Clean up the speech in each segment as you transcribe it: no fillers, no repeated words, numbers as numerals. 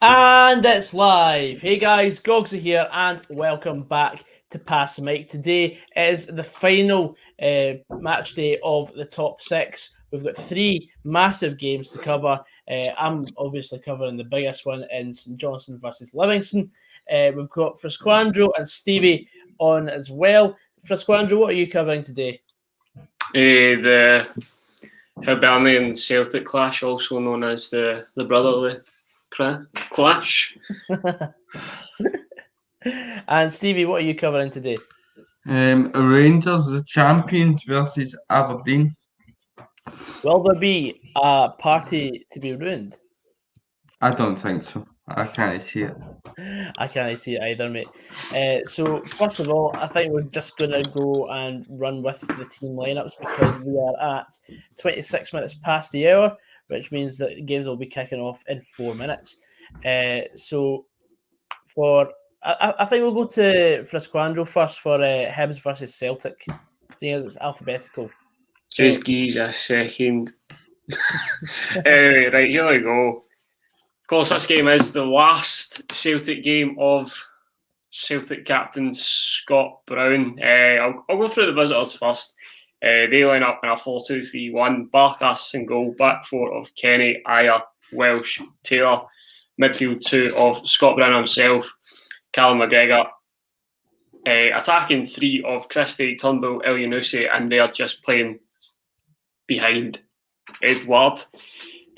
And it's live. Hey guys, Gogs are here, and welcome back to Pass the Mic. Today is the final match day of the top six. We've got three massive games to cover. I'm obviously covering the biggest one in St Johnstone versus Livingston. We've got Frisquandro and Stevie on as well. Frisquandro, what are you covering today? The Hibernian Celtic clash, also known as the brotherly clash. And Stevie, what are you covering today? Rangers, the champions versus Aberdeen. Will there be a party to be ruined? I don't think so. I can't see it. I can't see it either, mate. So first of all, I think we're just going to go and run with the team lineups because we are at 26 minutes past the hour, which means that games will be kicking off in 4 minutes. So I think we'll go to Frisquandro first for Hibs versus Celtic, seeing as it's alphabetical. Just give a second. Anyway, right, here we go. Of course, this game is the last Celtic game of Celtic captain Scott Brown. I'll go through the visitors first. They line up in a 4-2-3-1. Barkas in goal, back four of Kenny, Ayer, Welsh, Taylor. Midfield two of Scott Brown himself, Callum McGregor. Attacking three of Christie, Turnbull, Elyounoussi, and they are just playing behind Edward.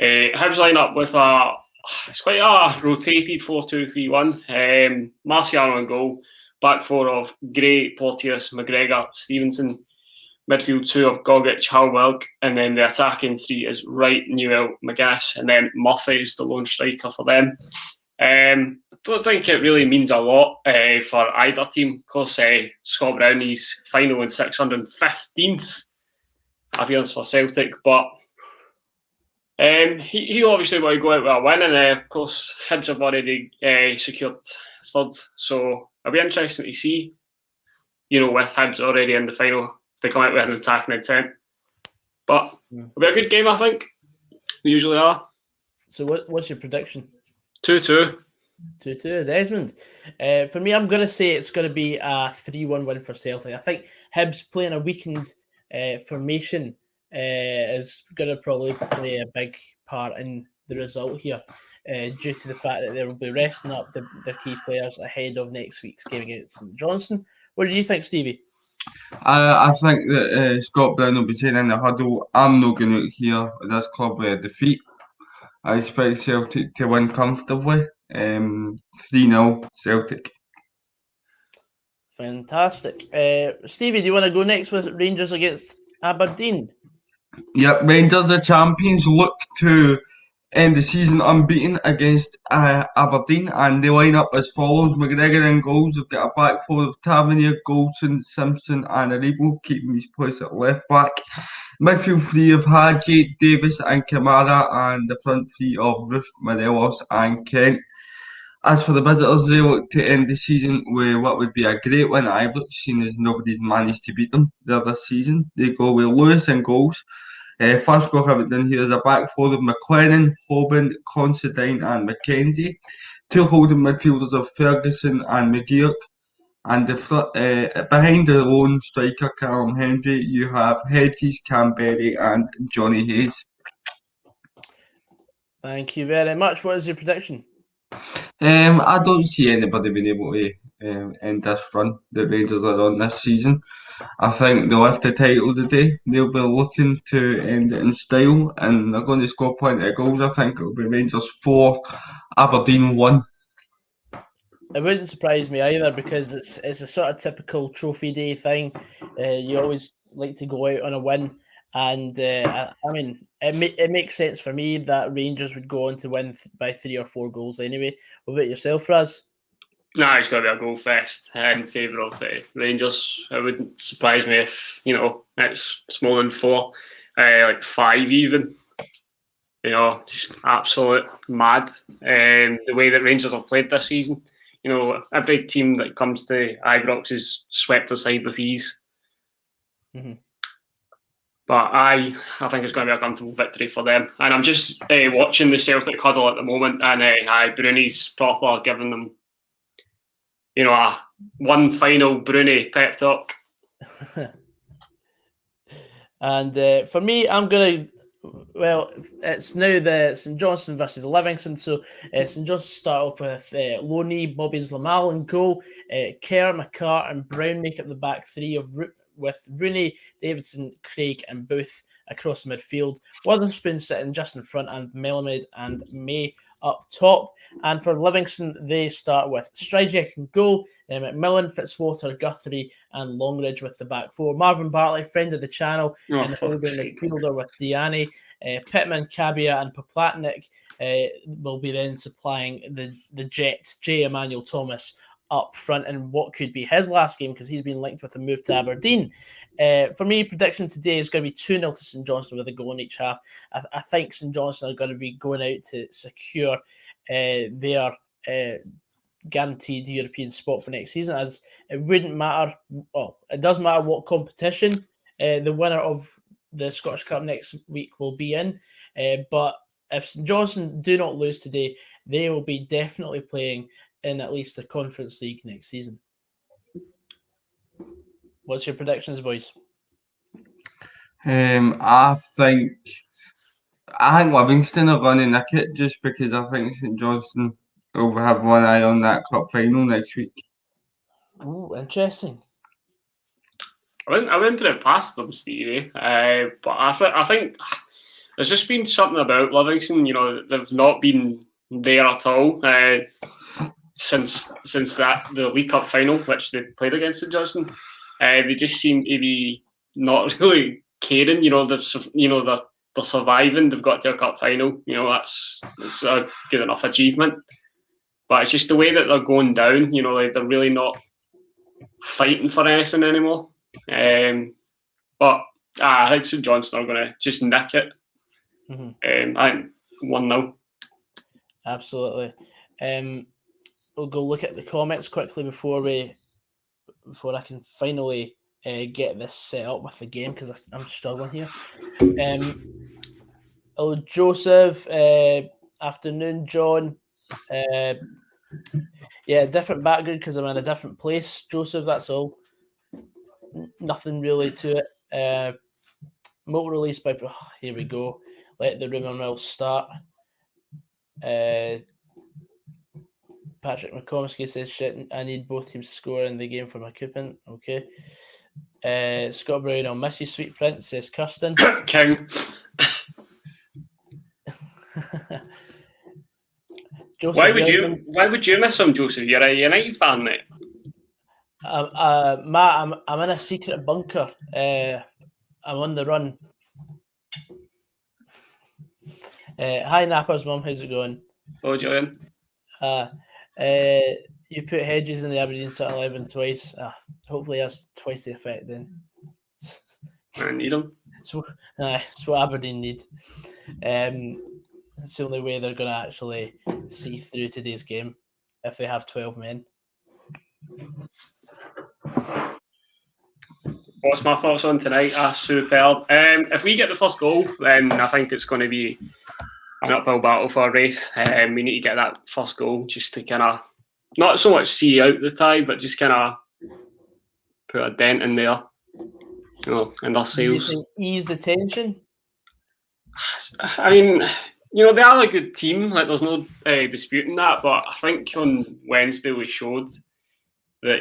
Hibs line up with it's quite a rotated 4-2-3-1. Marciano in goal, back four of Gray, Porteous, McGregor, Stevenson. Midfield two of Gogic, Halberg, and then the attacking three is Wright, Newell, McGuinness, and then Murphy is the lone striker for them. Don't think it really means a lot for either team. Of course, Scott Brown, he's final in 615th appearance for Celtic, but he obviously will go out with a win, and of course, Hibs have already secured third, so it'll be interesting to see, with Hibs already in the final, they come out with an attacking intent. But it'll be a good game, I think. We usually are. So what's your prediction? 2-2. 2-2, Desmond. For me, I'm going to say it's going to be a 3-1 win for Celtic. I think Hibs playing a weakened formation is going to probably play a big part in the result here due to the fact that they will be resting up their key players ahead of next week's game against St Johnstone. What do you think, Stevie? I think that Scott Brown will be saying in the huddle, I'm not going out here with this club with a defeat. I expect Celtic to win comfortably. 3-0 Celtic. Fantastic. Stevie, do you want to go next with Rangers against Aberdeen? Yep, Rangers, the champions, look to end the season unbeaten against Aberdeen, and they line up as follows. McGregor in goals. They've got a back four of Tavernier, Goldson, Simpson and Aribo, keeping his place at left back. Midfield three of Hadji, Davis and Kamara, and the front three of Ruth, Morelos and Kent. As for the visitors, they look to end the season with what would be a great win at Ibrox, seeing as nobody's managed to beat them there this season. They go with Lewis in goals. First goal I've done here is a back four of McLennan, Hoban, Considine and McKenzie. Two holding midfielders of Ferguson and McGeoch. And behind the lone striker Callum Hendry, you have Hedges, Canberry and Johnny Hayes. Thank you very much. What is your prediction? I don't see anybody being able to end this run the Rangers are on this season. I think they'll lift the title today. They'll be looking to end it in style, and they're going to score plenty of goals. I think it'll be Rangers 4, Aberdeen 1. It wouldn't surprise me either because it's a sort of typical trophy day thing. You always like to go out on a win, and I mean it makes sense for me that Rangers would go on to win by 3 or 4 goals anyway. What about yourself, Raz? Nah, it's got to be a goal fest in favour of the Rangers. It wouldn't surprise me if, it's more than 4, like 5 even. Just absolute mad. The way that Rangers have played this season. Every team that comes to Ibrox is swept aside with ease. Mm-hmm. But I think it's going to be a comfortable victory for them. And I'm just watching the Celtic huddle at the moment, and Bruni's proper giving them, a one final Bruni pep talk. And for me, I'm going to, it's now the St Johnstone versus Livingston. So St Johnstone start off with Loney, Bobby Lamal and goal. Kerr, McCart and Brown make up the back three with Rooney, Davidson, Craig and Booth across the midfield. Witherspoon sitting just in front and Melamed and May up top. And for Livingston, they start with Stryjek and goal, McMillan, Fitzwater, Guthrie and Longridge with the back four. Marvin Bartley, friend of the channel, and the holding midfielder with Diani, Pittman, Cabia and Poplatnik will be then supplying the Jet, J. Emmanuel Thomas, up front in what could be his last game because he's been linked with a move to Aberdeen. For me, prediction today is going to be 2-0 to St Johnstone with a goal in each half. I think St Johnstone are going to be going out to secure their guaranteed European spot for next season, as it wouldn't matter. Well, it does matter what competition the winner of the Scottish Cup next week will be in. But if St Johnstone do not lose today, they will be definitely playing in at least the Conference League next season. What's your predictions, boys? I think Livingston are going to nick it just because I think St Johnstone will have one eye on that cup final next week. Oh, interesting. I wouldn't put it past them, Stevie. But I think there's just been something about Livingston. They've not been there at all since the League Cup final, which they played against St Johnstone. They just seem to be not really caring. They're surviving. They've got to a cup final. That's a good enough achievement. But it's just the way that they're going down. They're really not fighting for anything anymore. But I think St Johnstone are going to just nick it. Mm-hmm. I think 1-0. Absolutely. We'll go look at the comments quickly before I can finally get this set up with the game because I'm struggling here. Hello, Joseph. Afternoon, John. Different background because I'm in a different place, Joseph. That's all. Nothing really to it. Motor release by. Here we go. Let the rumour mill start. Patrick McComsky says, "Shit, I need both teams to score in the game for my coupon." Okay. Scott Brown, I'll miss you, sweet prince, says Kirsten. King. Joseph, why would you miss him, Joseph? You're a United fan, mate. Matt, I'm in a secret bunker. I'm on the run. Hi, Napper's mum. How's it going? Oh, Julian. You put Hedges in the Aberdeen starting 11 twice. Hopefully that's twice the effect then. I need him. It's what Aberdeen need. It's the only way they're going to actually see through today's game if they have 12 men. What's my thoughts on tonight? Superb. If we get the first goal, then I think it's going to be an uphill battle for Wraith. We need to get that first goal just to kind of, not so much see out the tie, but just kind of put a dent in there, in their sails. Ease the tension? I mean, they are a good team. Like, there's no disputing that. But I think on Wednesday we showed that,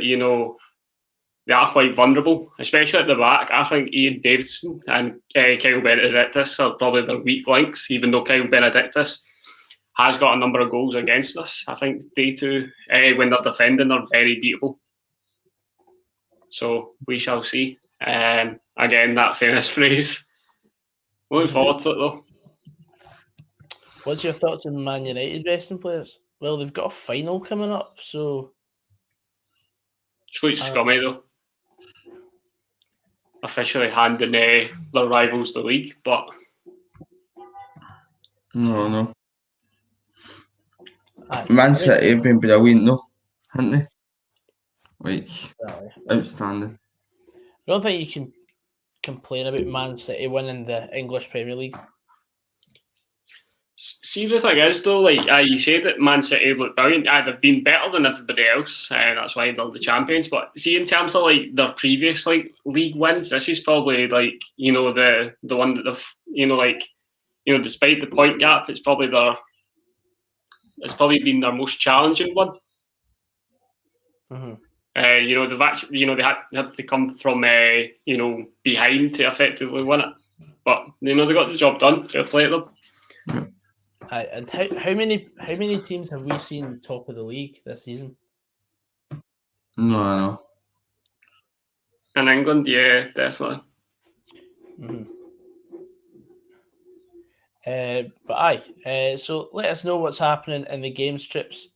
they are quite vulnerable, especially at the back. I think Ian Davidson and Kyle Benedictus are probably their weak links, even though Kyle Benedictus has got a number of goals against us. I think they two, when they're defending, are very beatable. So we shall see. Again, that famous phrase. Looking forward to it, though. What's your thoughts on Man United resting players? Well, they've got a final coming up, so... It's quite scummy, though. Officially handing their rivals the league, but... No. Man City have been brilliant, though, haven't they? Outstanding. I don't think you can complain about Man City winning the English Premier League. See, the thing is, though, like you say that Man City look brilliant. They've been better than everybody else, and that's why they're the champions. But see, in terms of like their previous like league wins, this is probably like the one that they've despite the point gap, it's probably been their most challenging one. Mm-hmm. They've actually they had to come from behind to effectively win it, but they got the job done. Fair play to them. Yeah. And how many teams have we seen top of the league this season? No. In England, yeah, definitely. Mm-hmm. So let us know what's happening in the game strips.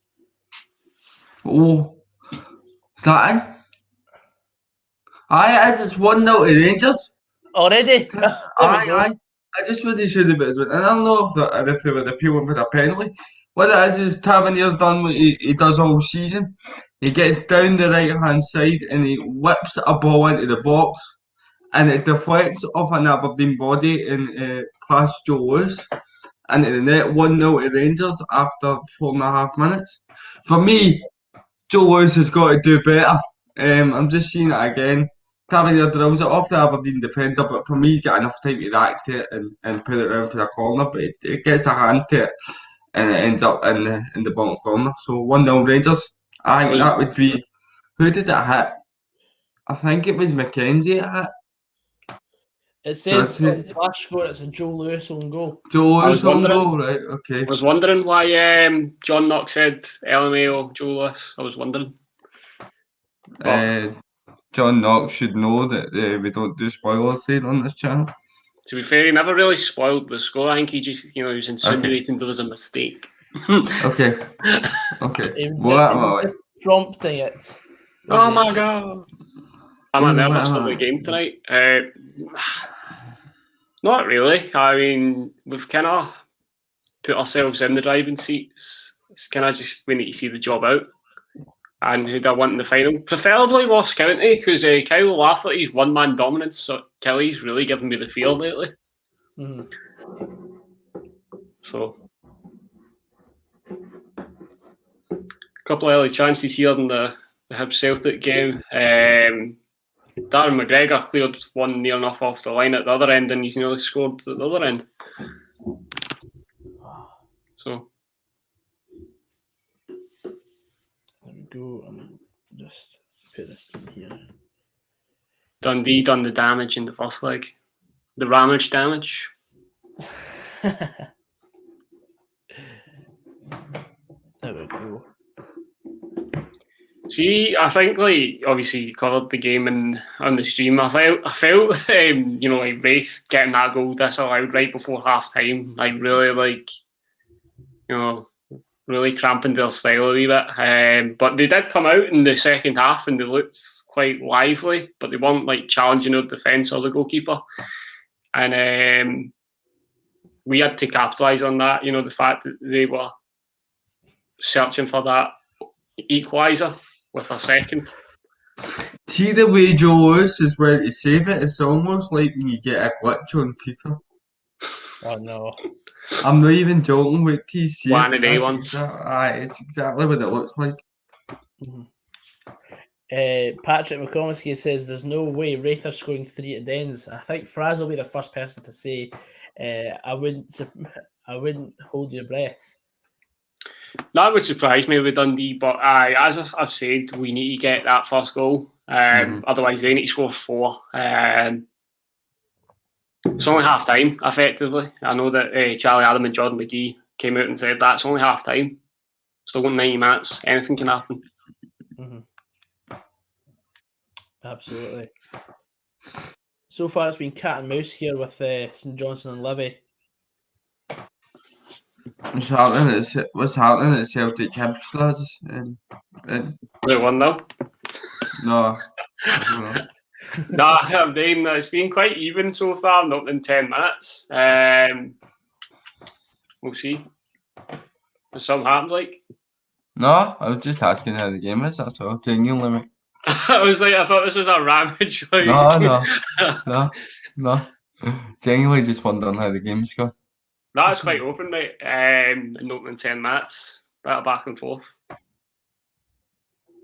Oh, is that in? Aye, it's 1-0 to Rangers. Already? Aye. I just wasn't sure about it. And I don't know if they were appealing for a penalty. What it is Tavernier's done what he does all season. He gets down the right hand side and he whips a ball into the box, and it deflects off an Aberdeen body and past Joe Lewis into the net. 1-0 to Rangers after 4.5 minutes. For me, Joe Lewis has got to do better. I'm just seeing it again. Tavernier drills it off the Aberdeen defender, but for me, he's got enough time to react to it and put it around for the corner. But it gets a hand to it, and it ends up in the bottom corner. So 1-0 Rangers. I think that would be. Who did it hit? I think it was Mackenzie it hit. It says on Flash Score it's a Joe Lewis own goal. Joe Lewis own goal, right? Okay. I was wondering why John Knox said LMAO Joe Lewis. I was wondering. John Knox should know that we don't do spoilers here on this channel. To be fair, he never really spoiled the score. I think he just, he was insinuating there was a mistake. Okay. Prompting it. Oh my god! I'm nervous for the game tonight. Not really. I mean, we've kind of put ourselves in the driving seats. It's kind of just we need to see the job out. And who do I want in the final? Preferably Ross County, because Kyle Lafferty's one-man dominance. So Kelly's really given me the feel lately. Mm-hmm. So, a couple of early chances here in the HIBS Celtic game. Darren McGregor cleared one near enough off the line at the other end, and he's nearly scored at the other end. So. There we go. I'm just put this in here. Dundee done the damage in the first leg. The ramage damage. There we go. See, I think obviously you covered the game on the stream. I felt like Wraith getting that goal disallowed right before half time. Really cramping their style a wee bit. But they did come out in the second half and they looked quite lively, but they weren't challenging our defence or the goalkeeper. And we had to capitalise on that, the fact that they were searching for that equaliser with a second. See the way Joe Lewis is where to save it, it's almost like when you get a glitch on FIFA. Oh no. I'm not even joking with TC. One of the ones. It's exactly what it looks like. Mm-hmm. Patrick McComiskey says there's no way Wraith are scoring 3 at Dens. I think Fraz will be the first person to say I wouldn't hold your breath. That would surprise me with Dundee, but as I've said, we need to get that first goal. Otherwise, they need to score 4. It's only half time, effectively. I know that Charlie Adam and Jordan McGee came out and said that it's only half time. Still got 90 minutes. Anything can happen. Mm-hmm. Absolutely. So far, it's been cat and mouse here with St Johnstone and Livy. What's happening at Celtic HIBS, lads? Is it 1-0? No. No, it's been quite even so far, not in 10 minutes. We'll see. If something happens, No, I was just asking how the game is, that's all. Genuinely, mate. I was like, I thought this was a ravage. Like... No. Genuinely just wondering how the game's gone. That's quite open, mate. In the opening 10 minutes, bit of back and forth.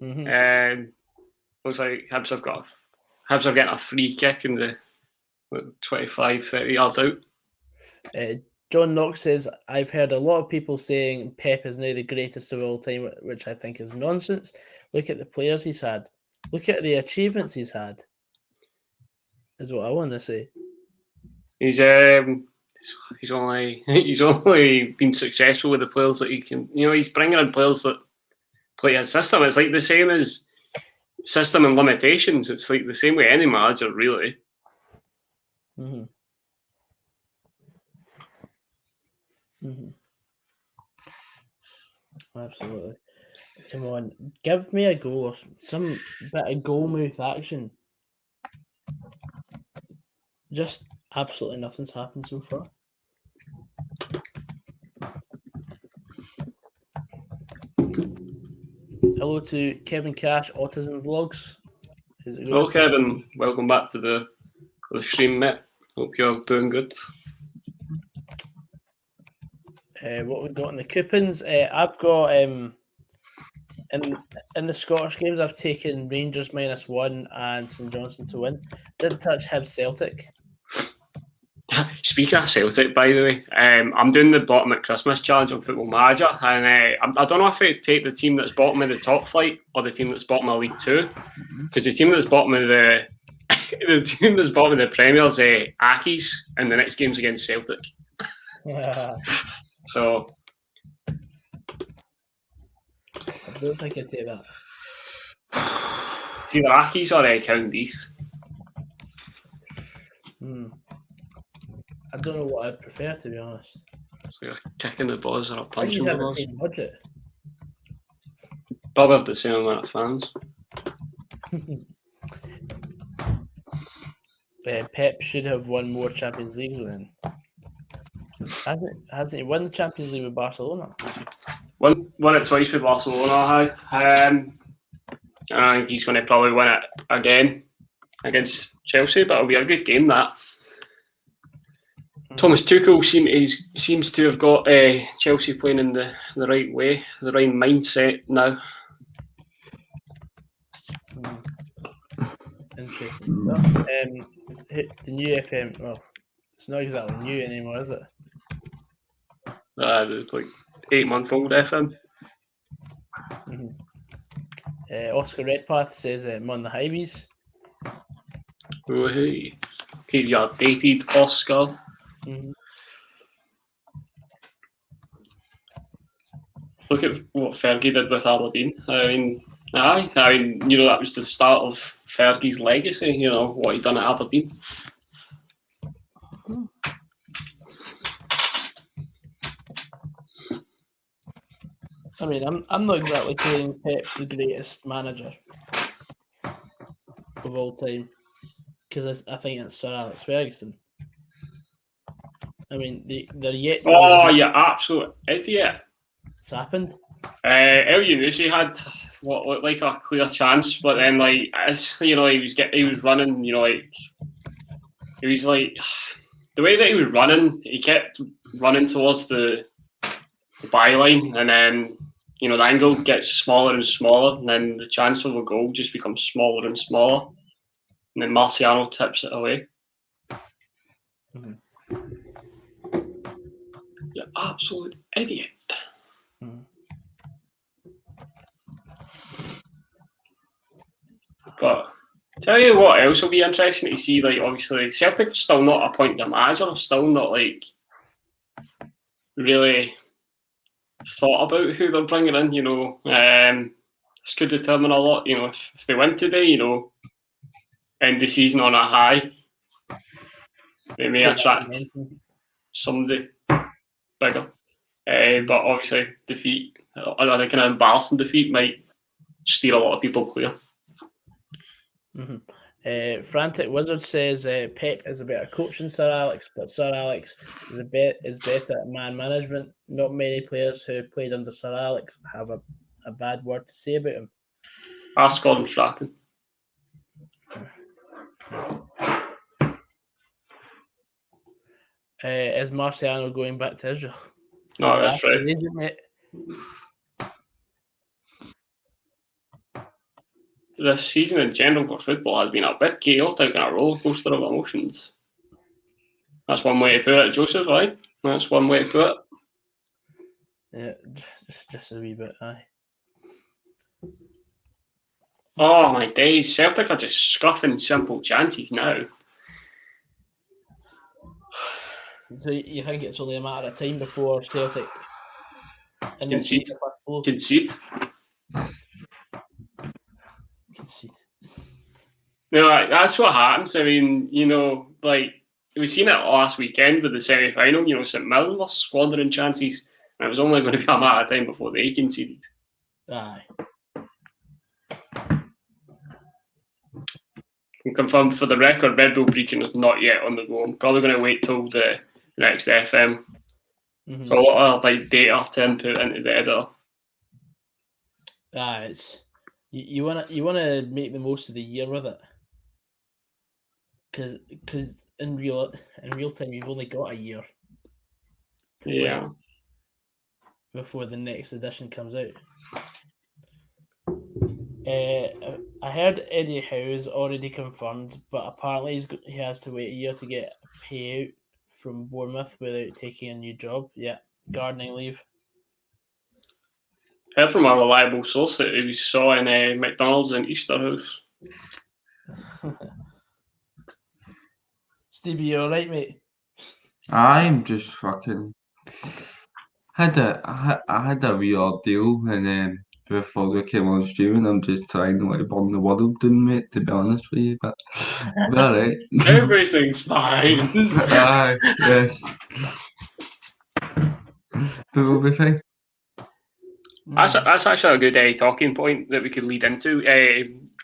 Looks like Hibs are getting a free kick in the 25, 30 yards out. John Knox says, I've heard a lot of people saying Pep is now the greatest of all time, which I think is nonsense. Look at the players he's had. Look at the achievements he's had, is what I want to say. He's only been successful with the players that he can. He's bringing in players that play his system. It's like the same as system and limitations. It's like the same way any manager, really. Absolutely. Come on, give me a goal or some bit of goal move action. Just absolutely nothing's happened so far. Hello to Kevin Cash, Autism Vlogs. Hello, Kevin. Welcome back to the stream, mate. Hope you're doing good. What we've got in the coupons, I've got in the Scottish games, I've taken Rangers -1 and St Johnstone to win. Didn't touch HIBS Celtic. Speaking of Celtic, by the way, I'm doing the bottom at Christmas challenge on Football Manager, and I don't know if I take the team that's bottom of the top flight or the team that's bottom of League Two, because the team that's bottom of the team that's bottom of the Premier is Accies, and the next game's against Celtic. So I don't think I'd take that. It's either Accies or Cowdenbeath. I don't know what I'd prefer, to be honest. So you're kicking the balls or punching the the balls? balls? Same budget. Probably have the same amount of fans. Pep should have won more Champions Leagues then. Hasn't he won the Champions League with Barcelona? Won it twice with Barcelona. I think he's going to probably win it again against Chelsea, but it'll be a good game, that. Thomas Tuchel seems to have got Chelsea playing in the right way, the right mindset now. Interesting. The new FM, well, it's not exactly new anymore, is it? It's like 8-month-old FM. Oscar Redpath says I'm on the HIBS. Oh, hey. Keep you updated, Oscar. Look at what Fergie did with Aberdeen. I mean, that was the start of Fergie's legacy, what he done at Aberdeen. I mean, I'm not exactly saying Pep's the greatest manager of all time, because I think it's Sir Alex Ferguson. I mean, they're yet to... Oh, you absolute idiot. It's happened. El Yunusi had what looked like a clear chance, but then, like, as he was running, he was like, the way that he was running, he kept running towards the byline, and then, the angle gets smaller and smaller, and then the chance of a goal just becomes smaller and smaller, and then Marciano tips it away. You absolute idiot. But tell you what else will be interesting to see, like, obviously Celtic still not appointed a manager, still not like really thought about who they're bringing in, this could determine a lot, if they win today, end the season on a high, they may attract somebody bigger. But obviously defeat, a kind of embarrassing defeat might steer a lot of people clear. Frantic Wizard says Pep is a better coach than Sir Alex, but Sir Alex is better at man management. Not many players who played under Sir Alex have a bad word to say about him. Ask Gordon Strachan. Is Marciano going back to Israel? No, that's right. Agent, mate. This season in general for football has been a bit chaotic and a roller coaster of emotions. That's one way to put it, Joseph, right? That's one way to put it. Yeah, just a wee bit, aye. Oh my days, Celtic are just scuffing simple chances now. So you think it's only a matter of time before Celtic Concede. Concede. No, that's what happens. I mean, you know, like we've seen it last weekend with the semi-final. You know, St Mirren was squandering chances, and it was only going to be a matter of time before they conceded. Aye. Can confirm for the record, Red Bull Brecon is not yet on the go. I'm probably going to wait till the next FM. Mm-hmm. So a lot of like data to input into the editor. It's you wanna make the most of the year with it, because in real time you've only got a year to wait before the next edition comes out. I heard Eddie Howe's already confirmed, but apparently he has to wait a year to get a payout from Bournemouth without taking a new job. Yeah, gardening leave. Heard from a reliable source that he saw in McDonald's in Easterhouse. Stevie, you alright, mate? I'm just fucking. I had a wee ordeal, and then before we came on streaming, I'm just trying to like burn the world down, mate. To be honest with you, but alright. Everything's fine. Aye, yes. But we'll be fine. That's actually a good talking point that we could lead into.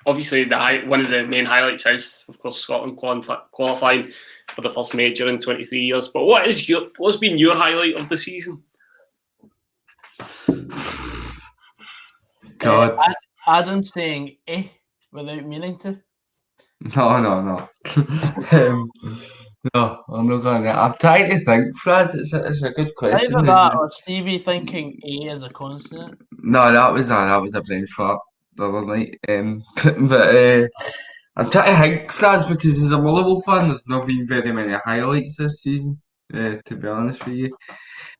Obviously, one of the main highlights is, of course, Scotland qualifying for the first major in 23 years. But what's been your highlight of the season? God. Adam saying without meaning to. No. No, I'm not going to. I'm trying to think, Fred. It's a good question. Either that or Stevie thinking A as a consonant. No, that was a brain fart the other night. But I'm trying to think, Fred, because as a Motherwell fan, there's not been very many highlights this season, to be honest with you.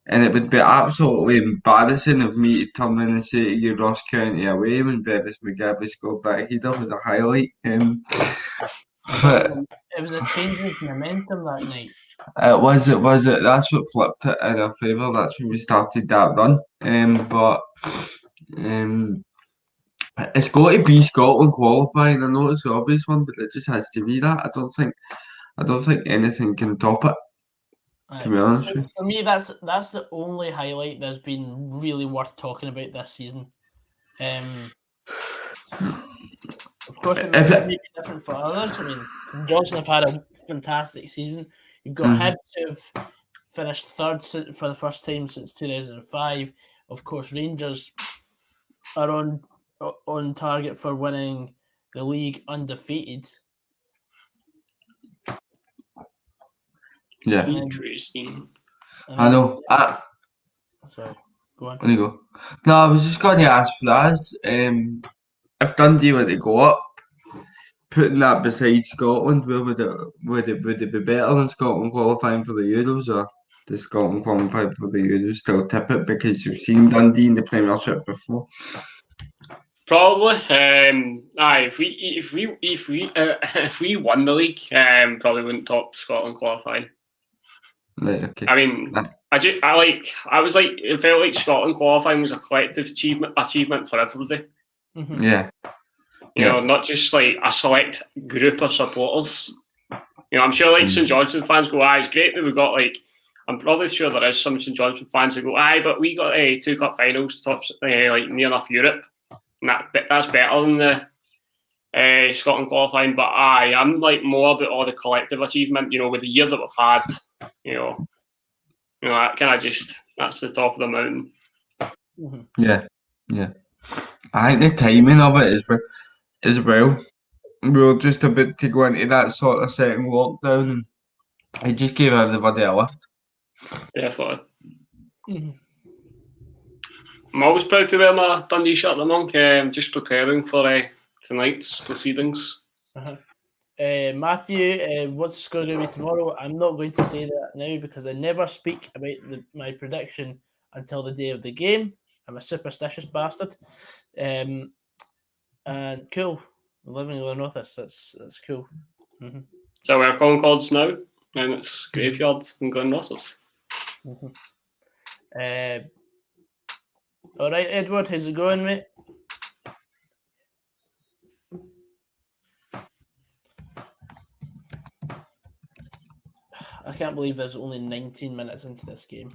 And it would be absolutely embarrassing of me to turn in and say to you Ross County away when Bevis McGabby scored that header was a highlight. But it was a change of momentum that night. It was. That's what flipped it in our favour. That's when we started that run. But it's got to be Scotland qualifying. I know it's the obvious one, but it just has to be that. I don't think anything can top it. To be honest with you. For me, that's the only highlight that's been really worth talking about this season. Of course, it may be different for others. I mean, St Johnstone have had a fantastic season. You've got HIBS who have finished third for the first time since 2005. Of course, Rangers are on target for winning the league undefeated. Yeah. Interesting. I know. Sorry, go on. There you go. No, I was just going to ask Fraz, if Dundee were to go up, putting that beside Scotland, where would it be better than Scotland qualifying for the Euros, or does Scotland qualify for the Euros still tip it because you've seen Dundee in the Premiership before? Probably. If we won the league, probably wouldn't top Scotland qualifying. Right. Okay. I mean, it felt like Scotland qualifying was a collective achievement for everybody. Mm-hmm. Yeah. You know, not just like a select group of supporters. You know, I'm sure like St Johnstone fans go, it's great that we got like. I'm probably sure there is some St Johnstone fans that go, but we got 2 cup finals, tops like near enough Europe. And that's better than the Scotland qualifying. But I'm like more about all the collective achievement. You know, with the year that we've had. You know, that kind of that's the top of the mountain. Yeah. I think the timing of it as well. we were just about to go into that sort of second lockdown, and it just gave everybody a lift. Definitely. Mm-hmm. I'm always proud to wear my Dundee shirt, the monk. I'm just preparing for tonight's proceedings. Uh-huh. Matthew, what's the score going to be tomorrow? I'm not going to say that now because I never speak about my prediction until the day of the game. I'm a superstitious bastard. And cool. Living in Northwest, that's cool. Mm-hmm. So we're Concords now, and it's Graveyard and Glenrothes. Mm-hmm. All right, Edward, how's it going, mate? I can't believe there's only 19 minutes into this game.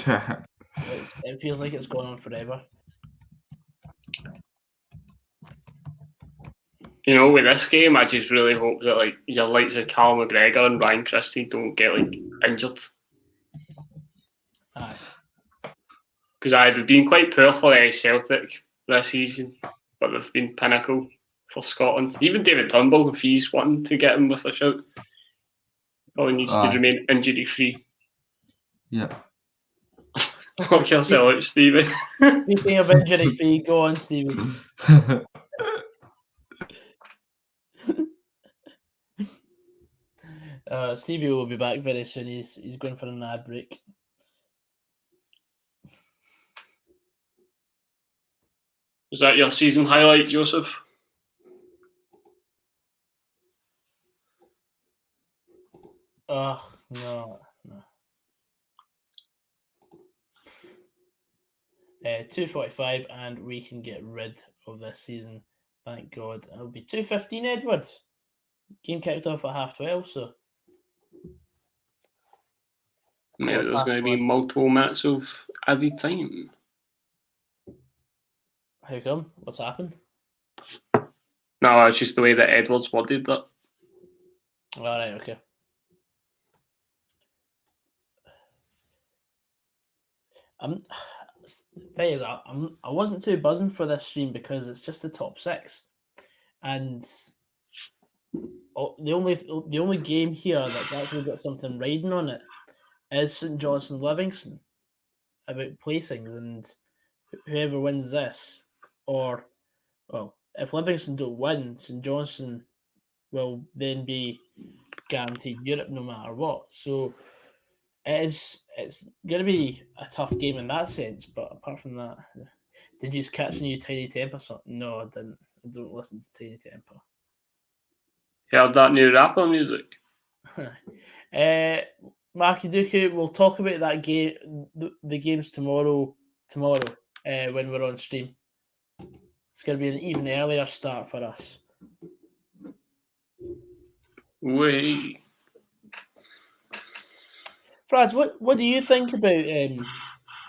It feels like it's gone on forever. You know, with this game, I just really hope that like your lights of Cal McGregor and Ryan Christie don't get like injured. Aye. Because they've been quite poor for Celtic this season, but they've been pinnacle for Scotland. Even David Turnbull, if he's wanting to get him with a shout, probably needs to remain injury free. Yeah. Look yourself out, Stevie. Speaking of injury free, go on, Stevie. Stevie will be back very soon. He's going for an ad break. Is that your season highlight, Joseph? No. 2:45, and we can get rid of this season. Thank God. It'll be 2:15, Edward. Game kicked off at 12:30, so. Maybe there's going to be multiple minutes of added time. How come? What's happened? No, it's just the way that Edward's worded that. All right, okay. I wasn't too buzzing for this stream because it's just the top six, and the only game here that's actually got something riding on it is St Johnstone Livingston about placings, and whoever wins this, or if Livingston don't win, St Johnstone will then be guaranteed Europe no matter what. So it's going to be a tough game in that sense. But apart from that, did you just catch a new Tiny Temper song? No, I didn't. I don't listen to Tiny Temper. Heard that new rapper music? Marky Dooku, we'll talk about that game, the games tomorrow when we're on stream. It's going to be an even earlier start for us. Wait. Fraz, what do you think about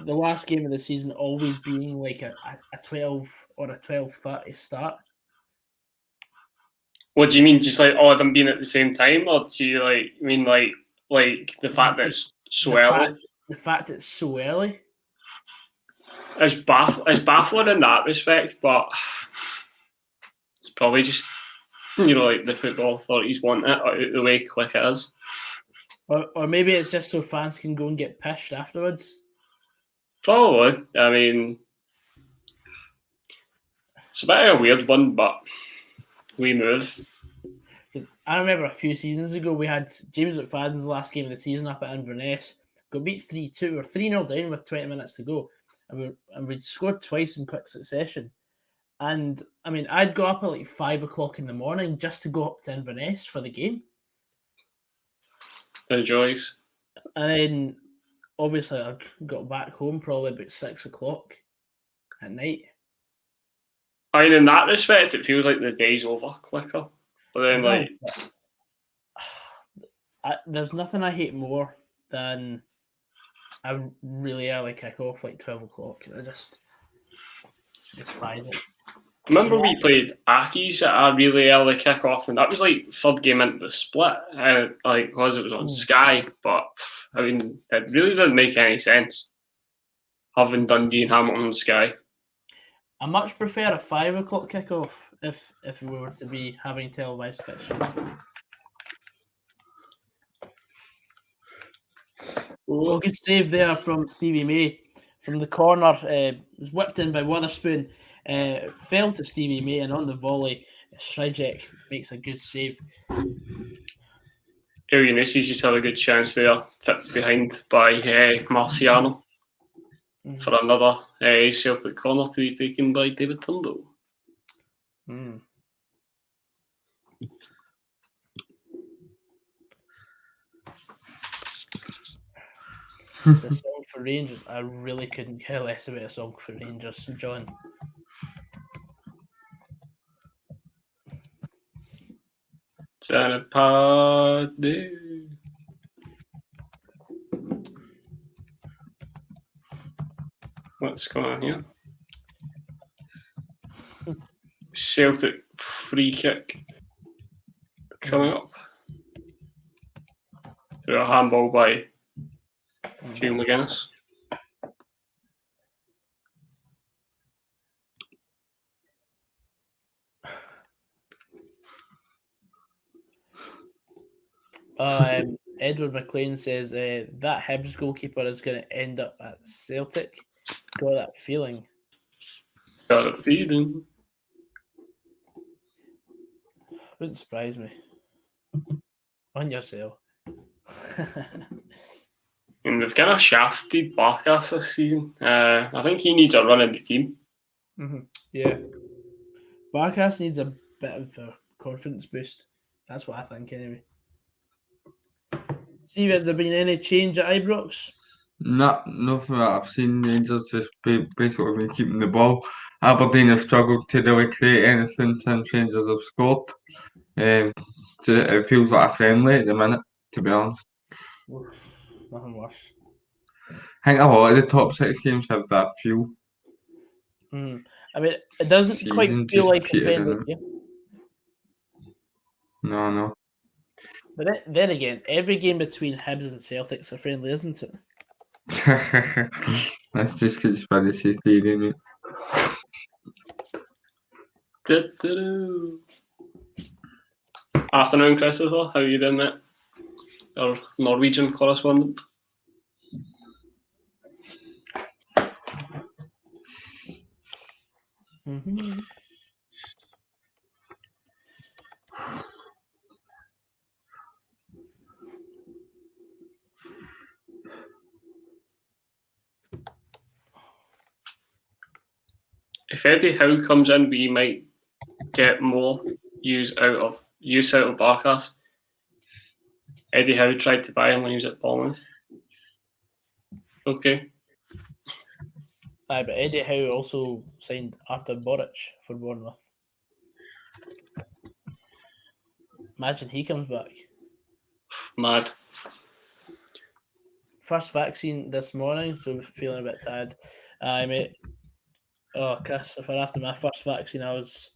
the last game of the season always being like a 12 or a 12:30 start? What do you mean? Just like all of them being at the same time, or do you mean the fact that it's so early? The fact it's so early. It's baffling in that respect, but it's probably just the football authorities want it out of the way quick it is. Or maybe it's just so fans can go and get pissed afterwards. Probably. I mean, it's a bit of a weird one, but we move. I remember a few seasons ago we had James McFadden's last game of the season up at Inverness. Got beat 3-2 or 3-0 down with 20 minutes to go. And we'd scored twice in quick succession. And I mean, I'd go up at like 5 o'clock in the morning just to go up to Inverness for the game. The joys. And then obviously I got back home probably about 6 o'clock at night. I mean, in that respect, it feels like the day's over quicker. But then, there's nothing I hate more than a really early kickoff, like 12 o'clock. I just despise it. Remember we played Aki's at a really early kickoff, and that was like third game into the split, because it was on Sky. But I mean, it really didn't make any sense having Dundee and Hamilton on Sky. I much prefer a 5 o'clock kickoff if we were to be having televised fixtures. Oh, good save there from Stevie May. From the corner, was whipped in by Witherspoon, fell to Stevie May, and on the volley, Stryjek makes a good save. Elyounoussis just had a good chance there, tipped behind by Marciano for another Celtic corner to be taken by David Turnbull. It's a song for Rangers. I really couldn't care less about a song for Rangers, John. What's going on here? Celtic free kick coming up. Through a handball by Hugh McGuinness. Edward McLean says that Hibs goalkeeper is going to end up at Celtic. Got that feeling. Got a feeling. Wouldn't surprise me. On yourself. And they've kind of shafted Barkas this season. I think he needs a run in the team. Yeah. Barkas needs a bit of a confidence boost. That's what I think, anyway. Steve, has there been any change at Ibrox? No, nothing that I've seen. Rangers just basically been keeping the ball. Aberdeen have struggled to really create anything since Rangers have scored. It feels like a friendly at the minute, to be honest. Nothing worse. I think a lot of the top 6 games have that feel. I mean, it doesn't quite feel like a friendly. No. But then again, every game between Hibs and Celtic's a friendly, isn't it? That's just conspiracy theory, mate. Afternoon, Christopher. How are you doing, mate? Our Norwegian correspondent. If Eddie Howe comes in, we might get more use out of Barkas. Eddie Howe tried to buy him when he was at Bournemouth. Okay. Aye, but Eddie Howe also signed Artur Boric for Bournemouth. Imagine he comes back. Mad. First vaccine this morning, so feeling a bit tired. Aye, mate. Oh, Christopher, after my first vaccine, I was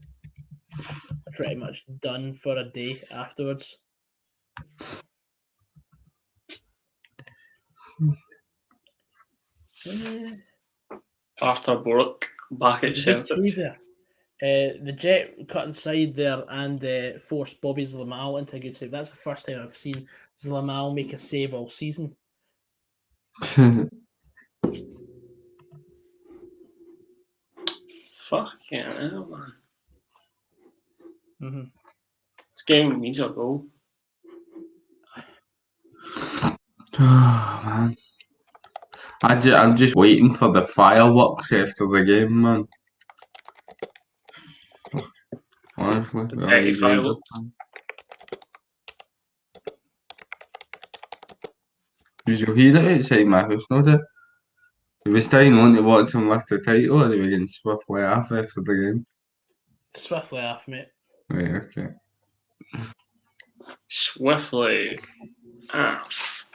pretty much done for a day afterwards. Artur Boric back at Celtic. The jet cut inside there and forced Bobby Zlamal into a good save. That's the first time I've seen Zlamal make a save all season. Fucking hell, man. This game needs a goal. Oh, man. I'm just waiting for the fireworks after the game, man. Honestly. The petty fireworks. Did you hear it outside my house, no? They was trying on to watch him lift the title, and they were getting swiftly off after the game. Swiftly off, mate. Right, okay. Swiftly off.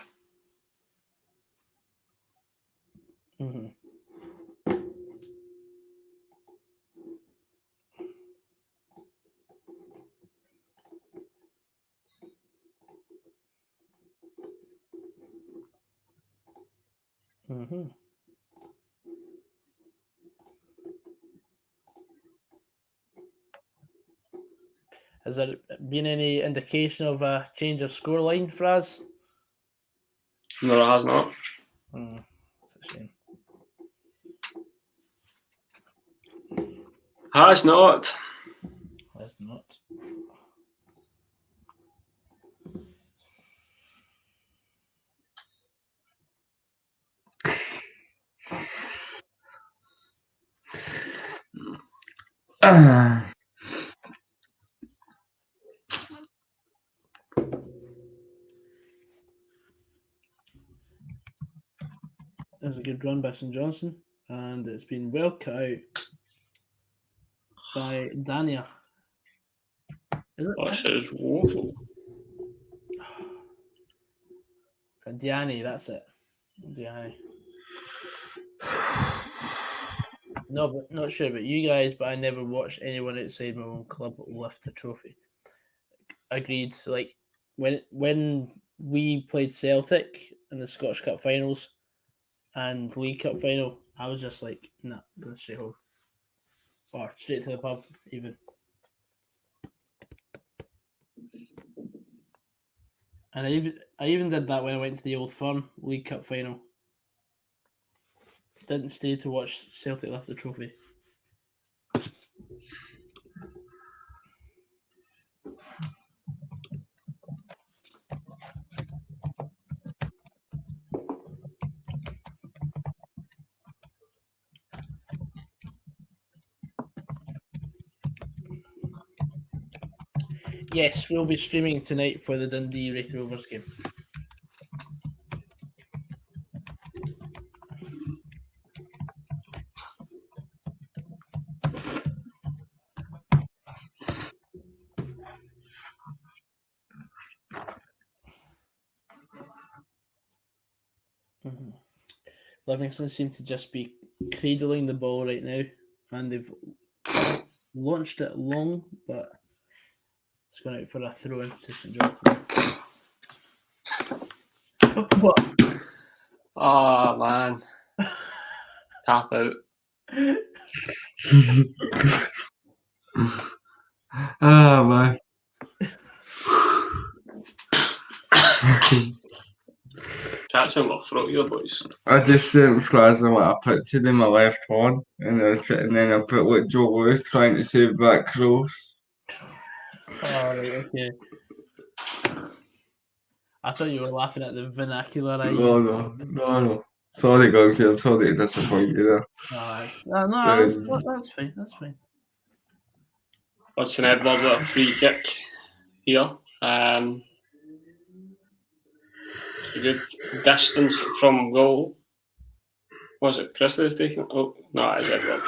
Has there been any indication of a change of scoreline for us? No, it has not. It's a shame. Has not. Has not. There's a good run by St Johnson, and it's been well cut out by Dania. Is it? This is woeful. Diani, that's it. Diani. No, but not sure about you guys, but I never watched anyone outside my own club lift the trophy. Agreed. Like when we played Celtic in the Scottish Cup finals and League Cup final, I was just like, nah, going straight home. Or straight to the pub, even. And I even did that when I went to the Old Firm League Cup final. Didn't stay to watch Celtic lift the trophy. Yes, we'll be streaming tonight for the Dundee Wraith Rovers game. Livingston seem to just be cradling the ball right now, and they've launched it long, but it's going out for a throw-in to St Johnson. What? Oh, man. Tap out. Ah, man. Catch him, I'll throw you, boys. I just frazzled what I pictured in my left horn, and then I put what Joe was trying to save that cross. Oh, right, okay. I thought you were laughing at the vernacular. No. Sorry, Gogsy, I'm sorry to disappoint you there. That's fine. That's fine. Watching Edward with a free kick here. A good distance from goal. Was it Chris that's taking it? Oh, no, it's Edward.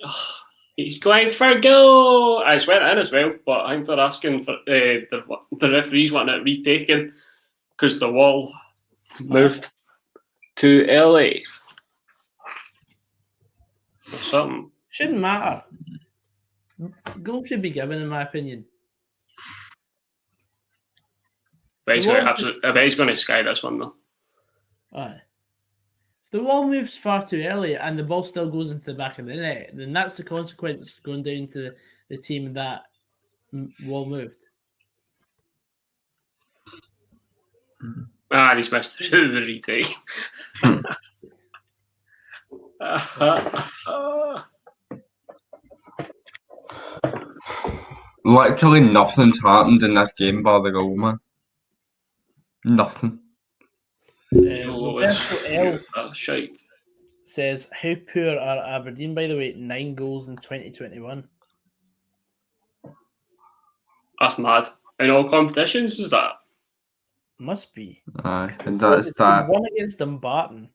Oh, he's going for a goal! It's went in as well, but I think they're asking for the referees wanting it retaken because the wall moved too early. Or something. Shouldn't matter. Goal should be given, in my opinion. But I bet he's going to sky this one though. Aye. If the wall moves far too early and the ball still goes into the back of the net, then that's the consequence going down to the team that wall moved. He's missed the retake. Literally nothing's happened in this game bar the goal, man. Nothing. Roberto L Shite. says, how poor are Aberdeen, by the way? 9 goals in 2021. That's mad. In all competitions, is that? Must be. Aye, and that's that. One against Dumbarton.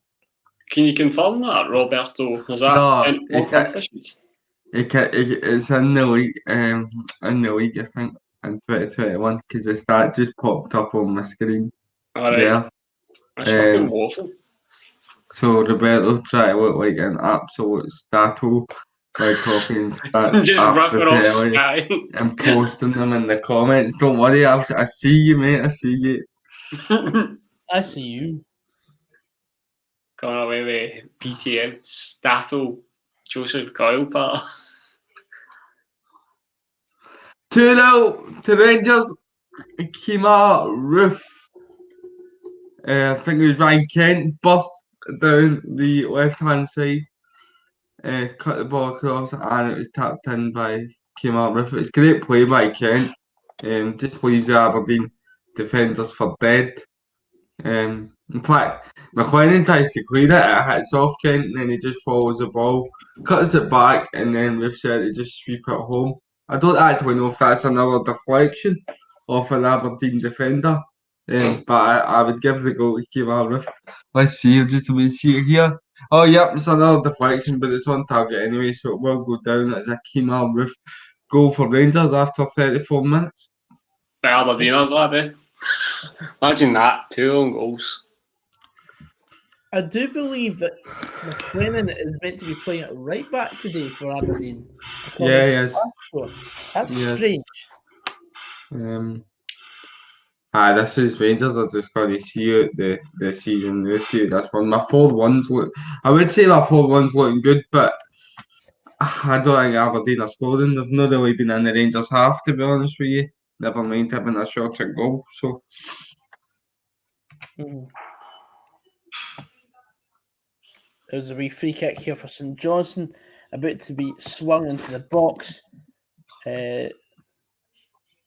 Can you confirm that, Roberto? Is that in all competitions? It's in the league, I think, in 2021, because the stat just popped up on my screen. Alright. Yeah. That's fucking awful. So Roberto tried to look like an absolute stato by copying stats just off the ripping off telly Sky and posting them in the comments. Don't worry, I see you, mate. I see you. I see you. Going away with PTM Stato Joseph Coyle part. 2-0 to Rangers. Kima Roof. I think it was Ryan Kent bust down the left-hand side, cut the ball across, and it was tapped in by Kima Roof. It's great play by Kent. Just leaves the Aberdeen defenders for dead. In fact, McLennan tries to clear it hits off Kent, and then he just follows the ball, cuts it back, and then Roof said to just sweep it home. I don't actually know if that's another deflection of an Aberdeen defender, but I would give the goal to Kima Roof. Let's see, just to see it here. Oh, yep, it's another deflection, but it's on target anyway, so it will go down as a Kima Roof goal for Rangers after 34 minutes. Aberdeeners, lad, eh? Imagine that, 2 own goals. I do believe that McLennan is meant to be playing it right back today for Aberdeen. Yeah, yes. That's yes. strange. This is Rangers are just going to see out the season. They'll see this one. My 4-1's look. I would say my 4-1's looking good, but I don't think Aberdeen are scoring. They've not really been in the Rangers half, to be honest with you. Never mind having a shot at goal. So. There's a wee free kick here for St Johnstone, about to be swung into the box.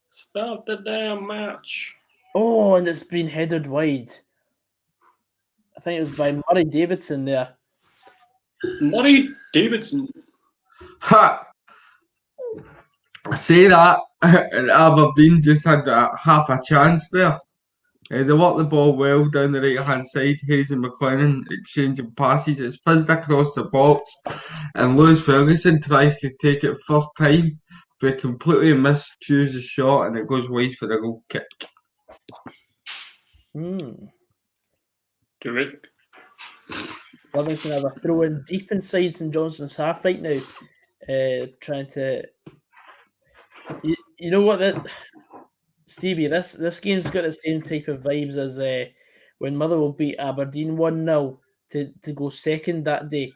Stop the damn match. Oh, and it's been headed wide. I think it was by Murray Davidson there. Murray Davidson. Ha! I say that, and Aberdeen just had half a chance there. They worked the ball well down the right-hand side. Hayes and McLennan exchanging passes. It's fizzed across the box, and Lewis Ferguson tries to take it first time, but completely miscues the shot, and it goes wide for the goal kick. Terrific. Livingston have a throw in deep inside St Johnstone's half right now, trying to. You know what, Stevie? This game's got the same type of vibes as when Motherwell beat Aberdeen 1-0 to go second that day.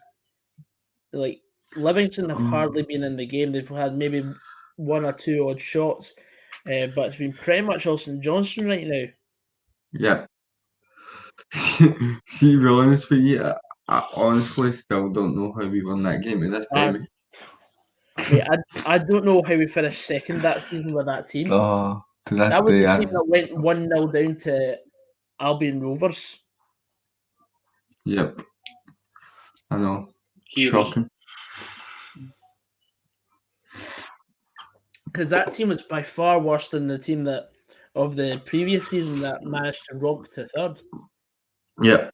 Like Livingston have hardly been in the game. They've had maybe 1 or 2 odd shots, but it's been pretty much all St Johnstone right now. Yeah. See, to be honest with you, I honestly still don't know how we won that game at this time. Mate, I don't know how we finished second that season with that team. Oh, that was the team that went 1-0 down to Albion Rovers. Yep. I know. Heroes. Shocking. Because that team was by far worse than the team that of the previous season that managed to romp to third. Yep.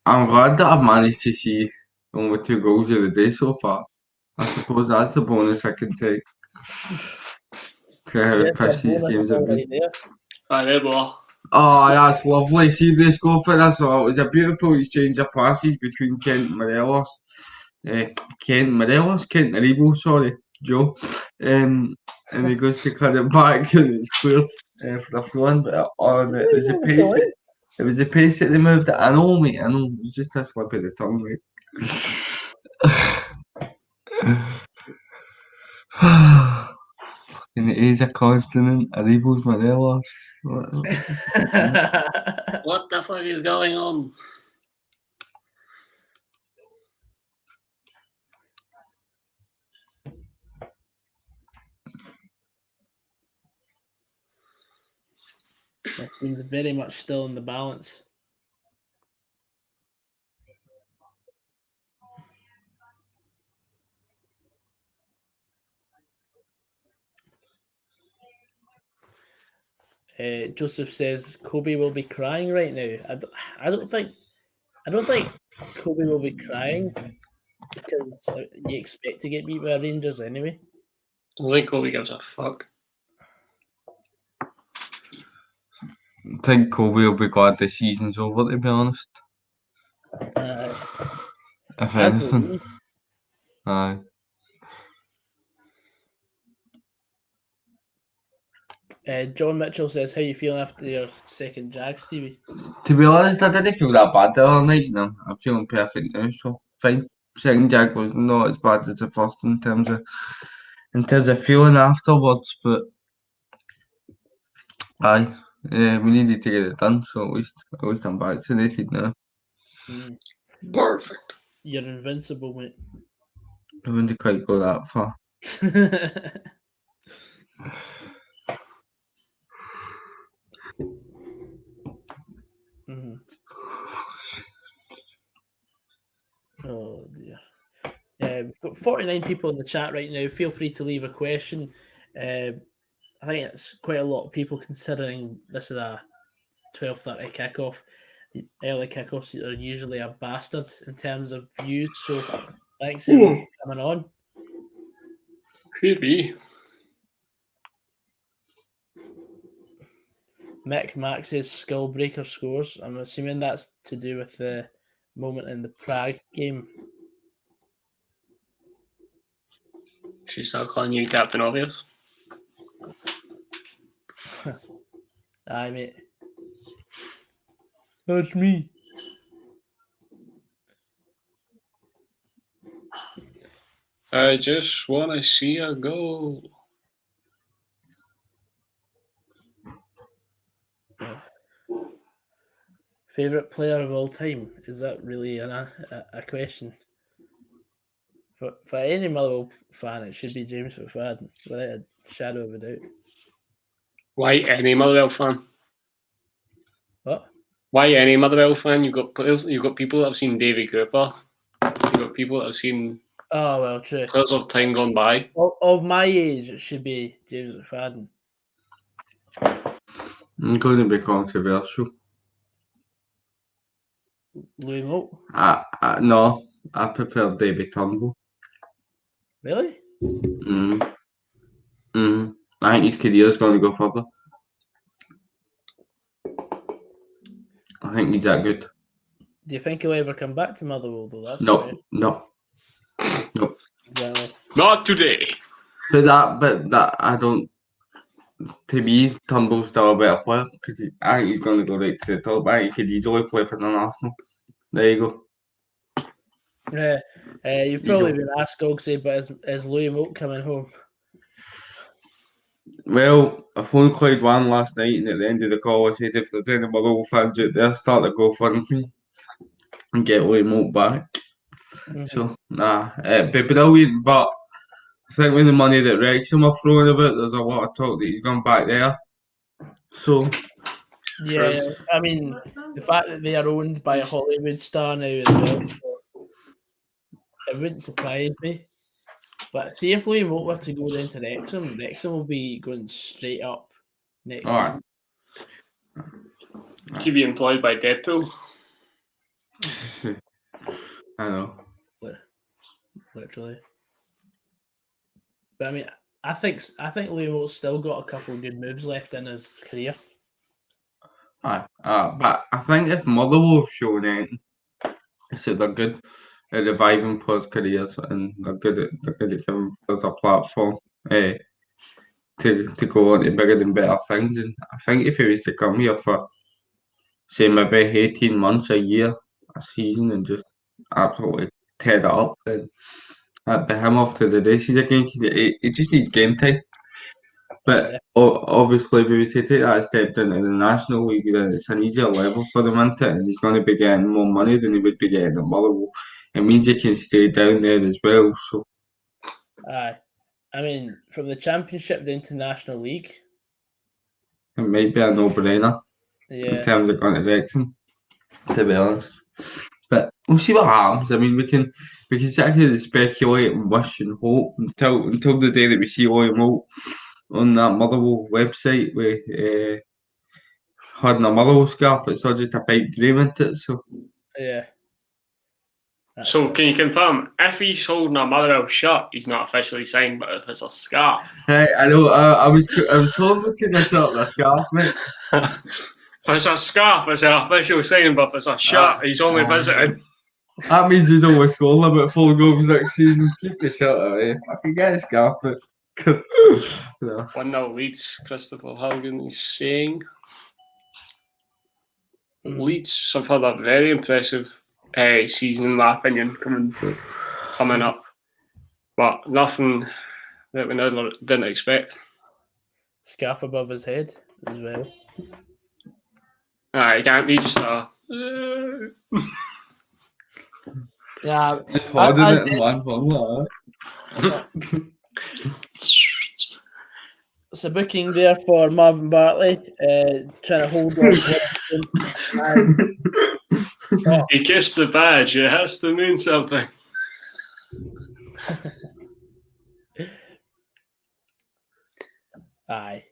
I'm glad that I've managed to see only 2 goals of the day so far. I suppose that's a bonus I can take. How pissed these games have been. Oh, that's lovely. See this go for this. Oh, it was a beautiful exchange of passes between Kent and Morelos. Kent Aribo, sorry, Joe. And he goes to cut it back and it's clear for the front. But it was the pace. It was the pace that they moved it. I know, mate. I know. It was just a slip of the tongue, mate. And it is a consonant. Aribo's Morelos. What the fuck is going on? It seems very much still in the balance. Joseph says Coby will be crying right now. I don't think Coby will be crying because you expect to get beat by Rangers anyway. I don't think Coby gives a fuck. I think Coby will be glad the season's over, to be honest. If anything. Aye. John Mitchell says, how you feeling after your second jag, Stevie? To be honest, I didn't feel that bad the other night. No, I'm feeling perfect now, so fine. Second jag was not as bad as the first in terms of feeling afterwards, but Aye. Yeah, we needed to get it done, so at least I'm vaccinated now. Mm. Perfect. You're invincible, mate. I wouldn't quite go that far. Mhm. Oh dear. We've got 49 people in the chat right now. Feel free to leave a question. I think it's quite a lot of people considering this is a 12:30 kickoff. Early kickoffs are usually a bastard in terms of views. So thanks everyone for coming on. Maybe. Mick Max's skill breaker scores. I'm assuming that's to do with the moment in the Prague game. She's not calling you Captain Obvious. Aye, mate. That's me. I just want to see a goal. Favorite player of all time? Is that really a question? For any Motherwell fan, it should be James McFadden, without a shadow of a doubt. Why any Motherwell fan? What? Why any Motherwell fan? You've got players. You've got people that have seen Davy Cooper. You've got people that have seen Oh, well, true. players of time gone by. Of my age, it should be James McFadden. I'm going to be controversial. Louis Moult. No, I prefer David Turnbull. Really? I think his career's going to go further. I think he's that good. Do you think he'll ever come back to Motherwell, though? That's No. Exactly. Not today. But that I don't. To me, Turnbull's still a better player because I think he's going to go right to the top. I think he could easily play for Arsenal. There you go. Yeah, you've probably been asked, Gogsy, but is Louis Moult coming home? Well, I phoned Clyde One last night, and at the end of the call, I said if there's any Motherwell fans out there, start a GoFundMe and get Louis Moult back. Mm-hmm. So, it'd be brilliant, but I think with the money that Wrexham are throwing about, there's a lot of talk that he's gone back there. So, yeah, I mean, the fact that they are owned by a Hollywood star now as well, it wouldn't surprise me. But see if Louis Moult were to go down to Wrexham will be going straight up next alright. He could be employed by Deadpool. I know. Literally. But I mean, I think Louis Moult's still got a couple of good moves left in his career. But I think if Motherwell have shown anything, so they're good at reviving players' careers and they're good at giving players a platform to go on to bigger and better things. And I think if he was to come here for, say, maybe 18 months, a year, a season, and just absolutely tear it up, then that'd be him off to the races again because he just needs game time. But obviously, if he was to take that step down to the National League, then it's an easier level for him, isn't it? And he's going to be getting more money than he would be getting at Motherwell. It means he can stay down there as well. So, aye, I mean, from the Championship down to National League, it might be a no-brainer in terms of going to Wrexham, to be honest. But we'll see what happens. I mean, we can sit here and speculate and wish and hope until the day that we see Louis Moult on that Motherwell website with holding a Motherwell scarf. It's all just a pipe dream, isn't it? So yeah. So can you confirm if he's holding a Motherwell shirt, he's not officially signed, but if it's a scarf? Right, I know. I was told between a shirt and a scarf, mate. If it's a scarf, it's an official signing, but if it's a shirt, he's only visiting. That means he's only scoring about 4 goals next season. Keep the shirt away. I can get a scarf, but 1-0 Leeds, Christopher Haugen is saying. Leeds have had a very impressive season, in my opinion, coming up. But nothing that we didn't expect. Scarf above his head. as well. It can't be just a. Yeah, It's hard, isn't it, in one form like it's a booking there for Marvin Bartley, trying to hold off Livingston. He kissed the badge. It has to mean something. Aye.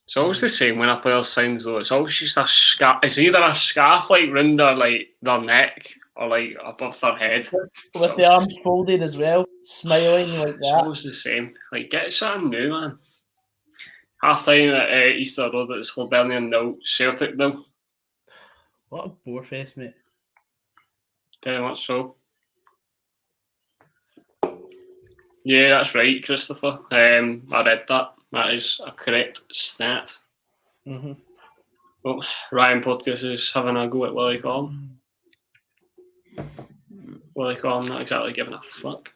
It's always the same when a player signs though. It's always just a scarf. It's either a scarf like round their their neck or like above their head. With the arms folded as well, smiling like It's that. always the same. Like, get something new, man. Half time at Easter Road, it's Hibernian 0, Celtic 0. What a bore face, mate. Very much so. Yeah, that's right, Christopher. I read that. That is a correct stat. Mm-hmm. Well, Ryan Porteous is having a go at Willie Collum. Willie Collum not exactly giving a fuck.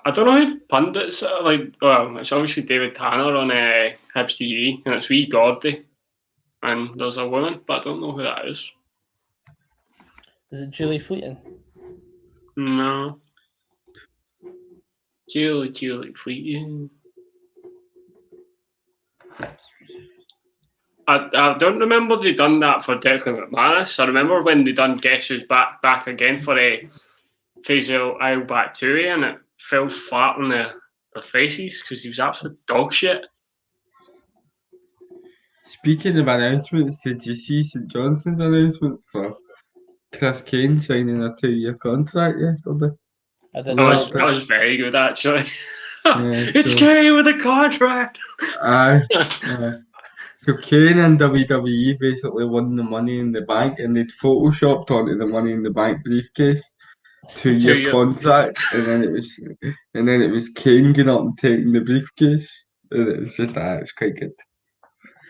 I don't know who pundits are like. Well, it's obviously David Tanner on HIBS TV, and it's wee Gordy, and there's a woman, but I don't know who that is. Is it Julie Fleeting? No. Julie Fleeting. I don't remember they done that for Declan McManus. I remember when they done Guess Who's back again for Faisal Al Bakturi, and it fell flat on their faces because he was absolute dog shit. Speaking of announcements, did you see St Johnson's announcement for Chris Kane signing a 2-year contract yesterday? I didn't That know. was very good, actually. Yeah, It's so- Kane with a contract. Aye. So Kane and WWE basically won the Money in the Bank, and they'd photoshopped onto the Money in the Bank briefcase 2-year 2-year. contract, and then it was Kane getting up and taking the briefcase, and it was just that. It was quite good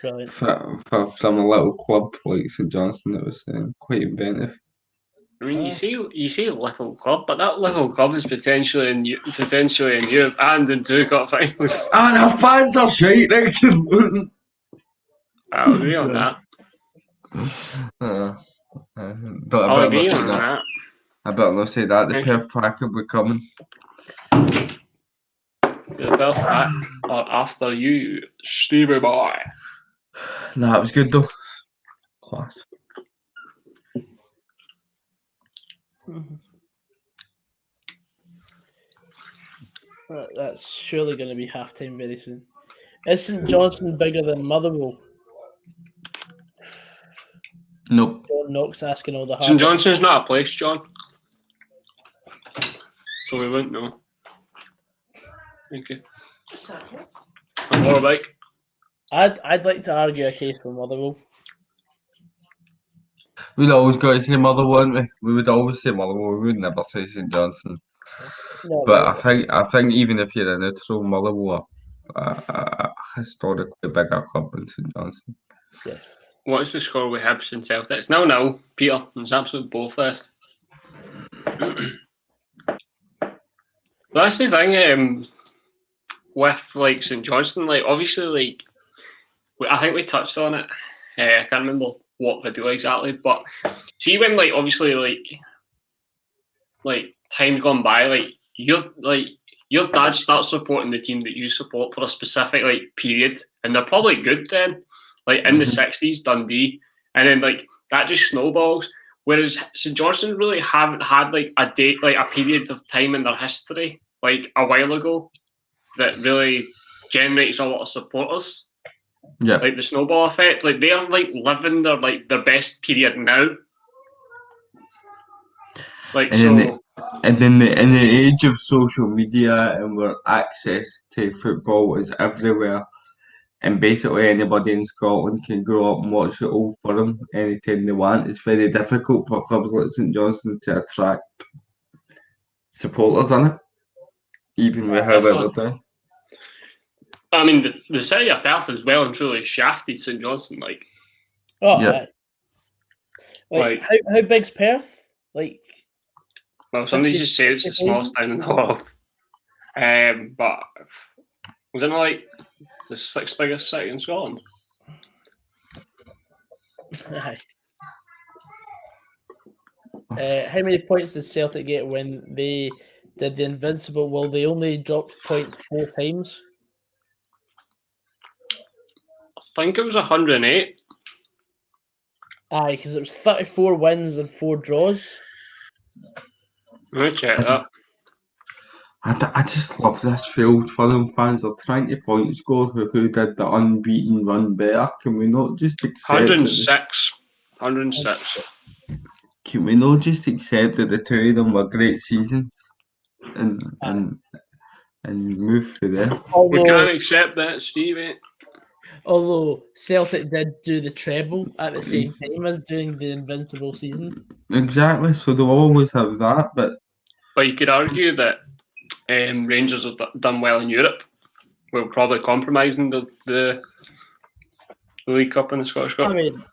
Brilliant. from a little club like St Johnstone. It was quite inventive. I mean, you say little club, but that little club is potentially in Europe and in 2 cup finals. And our fans are shite, Nixon. I'll agree on that. I'll agree on that. I better not say that. The Thank Perth Pack will be coming. The Perth Pack are after you, Stevie boy. Nah, it was good though. Class. That's surely going to be halftime very soon. Is St Johnstone bigger than Motherwell? Nope. John Knox asking all the hard. St Johnson's not a place, John. So we wouldn't know. Thank you. And what about? I'd like to argue a case for Motherwell. We'd always go to say Motherwell, wouldn't we? We would always say Motherwell. We would never say St Johnstone. No, But I think even if you're a neutral, Motherwell are a historically bigger club than St Johnstone. yes. What's the score with Hibs and Celtic? It's 0-0, Peter. It's absolute bullfest. That's the thing with like St Johnstone. Like obviously, like I think we touched on it. I can't remember what video exactly, but see when like obviously like time's gone by, like your dad starts supporting the team that you support for a specific like period, and they're probably good then. Like in the 60s, Dundee, and then like that just snowballs. Whereas St Johnstone really haven't had like a date, like a period of time in their history, like a while ago, that really generates a lot of supporters. Yeah. Like the snowball effect. Like they're like living their best period now. Like And so. in the age of social media and where access to football is everywhere, and basically anybody in Scotland can grow up and watch the Old Firm anytime they want, it's very difficult for clubs like St Johnstone to attract supporters in it, even with how well they're doing. I mean, the city of Perth is well and truly shafted St Johnstone. Like, Oh, Yeah. aye. Like, how big's Perth? Like, well, somebody 50 just said it's the 50,000? smallest town in the world. But wasn't it like the 6th biggest city in Scotland? Aye. How many points did Celtic get when they did the Invincible? Well, they only dropped points 4 times. I think it was 108. Aye, because it was 34 wins and 4 draws. Let me check that. I just love this field. Fulham fans are trying to point score who did the unbeaten run better. Can we not just accept 106. 106. Can we not just accept that the two of them were great seasons and move for there? We can't accept that, Stevie. Although Celtic did do the treble at the same time as doing the Invincible season. Exactly. So they'll always have that, but you could argue that Rangers have done well in Europe. We're probably compromising the League Cup and the Scottish Cup. I mean,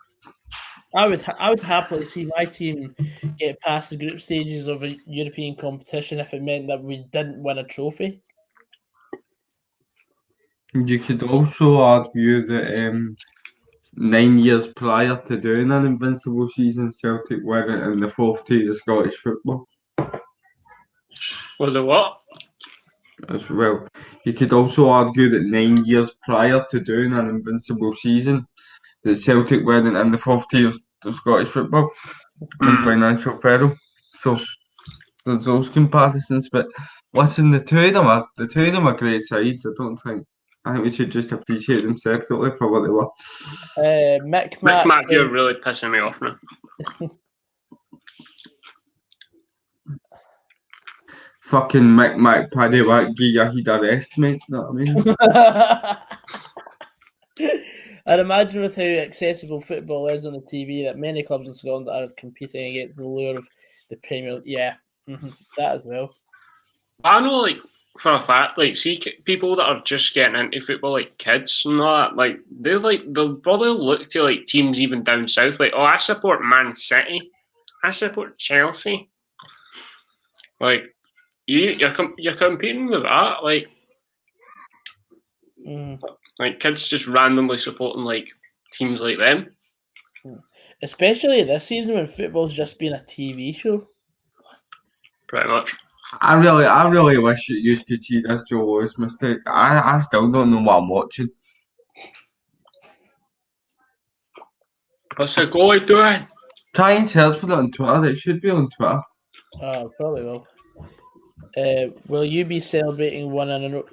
I would happily see my team get past the group stages of a European competition if it meant that we didn't win a trophy. you could also argue that 9 years prior to doing an invincible season, Celtic were in the fourth tier of Scottish football. Well, the what? As well. You could also argue that 9 years prior to doing an invincible season, that Celtic weren't in the fourth tier of Scottish football in financial peril. So there's those comparisons. But listen, the two of them are great sides. I think we should just appreciate them separately for what they were. Mick Mac, you're really pissing me off now. Fucking Mick Paddy Wack, he'd arrest me. You know what I mean? I'd imagine with how accessible football is on the TV that many clubs in Scotland are competing against the lure of the Premier League. Yeah, that as well. I know, like, for a fact, like, see people that are just getting into football, like kids and all that, like, they'll probably look to, like, teams even down south, like, oh, I support Man City. I support Chelsea. Like, you're competing with that, like, like kids just randomly supporting like teams like them. Especially this season when football's just been a TV show. Pretty much. I really wish it used to see this Joe Lewis mistake. I still don't know what I'm watching. What's the goalie doing? Try and search for it on Twitter. It should be on Twitter. Oh, probably will. Will you be celebrating one in a row?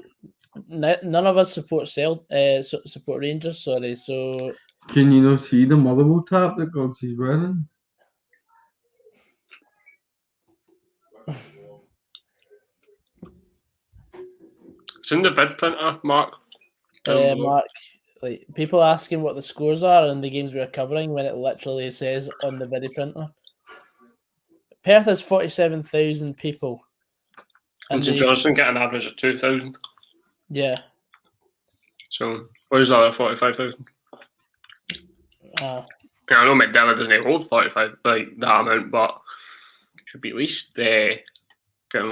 None of us support support Rangers. Sorry, so can you not see the Motherwell tap that Goggs is wearing? It's in the vid printer, Mark. Mark, like people asking what the scores are in the games we're covering when it literally says on the video printer. Perth has 47,000 people. And St Johnstone get an average of 2,000. Yeah. So where's the other 45,000? I know McDermott doesn't hold 45 like that amount, but should be at least getting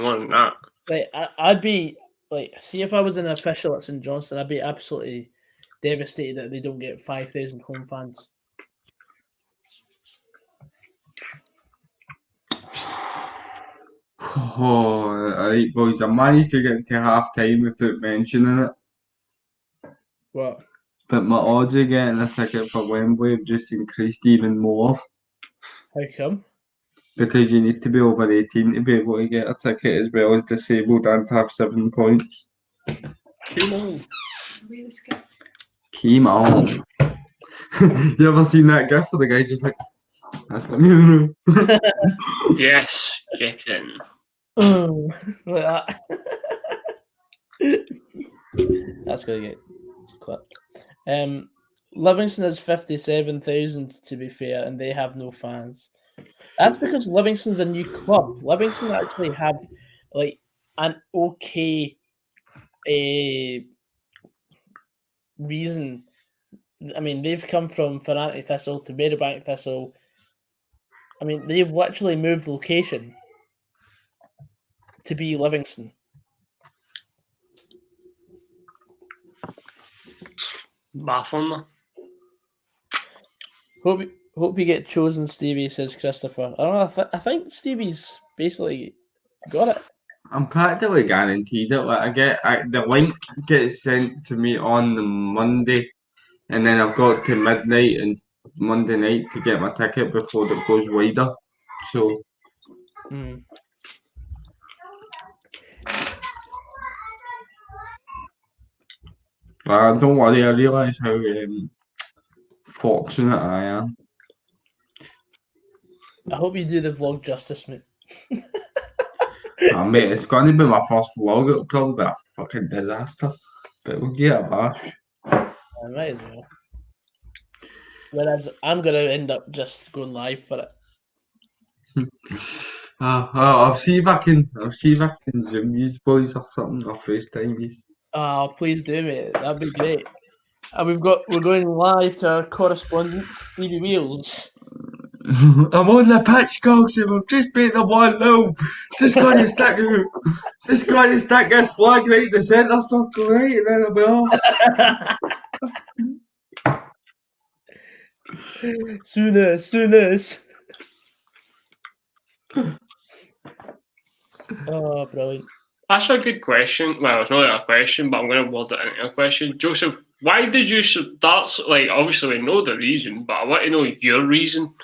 more than that. Like I'd be like, see if I was an official at St Johnstone, I'd be absolutely devastated that they don't get 5,000 home fans. Oh, alright, boys. I managed to get to half time without mentioning it. What? But my odds of getting a ticket for Wembley have just increased even more. How come? Because you need to be over 18 to be able to get a ticket, as well as disabled and have 7 points. Come on. Come on. You ever seen that gif where the guy's just like, that's let me know. Yes, get in. Like that. That's gonna get clipped. Livingston has 57,000 to be fair, and they have no fans. That's because Livingston's a new club. Livingston actually have like an okay reason. I mean, they've come from Ferranti Thistle to Meadowbank Thistle I mean, they've literally moved location to be Livingston. Baffling. Hope you get chosen, Stevie, says Christopher. I don't know, I think Stevie's basically got it. I'm practically guaranteed it. Like the link gets sent to me on the Monday, and then I've got to midnight and Monday night to get my ticket before it goes wider. So. Don't worry, I realise how fortunate I am. I hope you do the vlog justice, mate. Mate, it's going to be my first vlog. It'll probably be a fucking disaster, but we'll get a bash. I might as well. Whereas I'm going to end up just going live for it. I'll see if I can Zoom you boys or something, or FaceTime you. Oh, please do, mate. That'd be great. And we're going live to our correspondent, Stevie Wheels. I'm on the pitch, Gogs, and we've just beat the 1-0. Just got to stick this flag right in the centre circle, right, and then I'll be off. Soonest. Oh, brilliant. That's a good question. Well, it's not a question, but I'm going to word it into a question. Joseph, why did you start? Like, obviously, we know the reason, but I want to know your reason.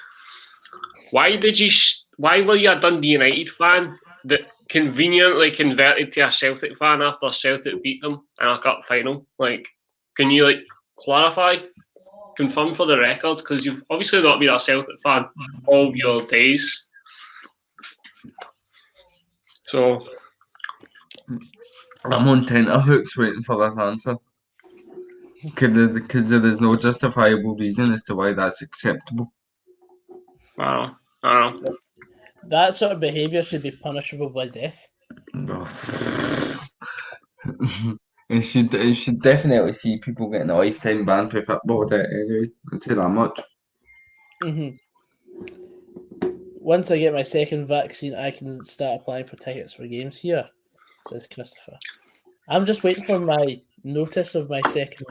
Why were you a Dundee United fan that conveniently converted to a Celtic fan after Celtic beat them in a cup final? Like, can you clarify, confirm for the record? Because you've obviously not been a Celtic fan all your days. So I'm on tenterhooks waiting for this answer. Because there's no justifiable reason as to why that's acceptable. I don't know. That sort of behaviour should be punishable by death. It should definitely see people getting a lifetime ban for football anyway. I'll say that much. Once I get my second vaccine, I can start applying for tickets for games here, says Christopher. I'm just waiting for my notice of my second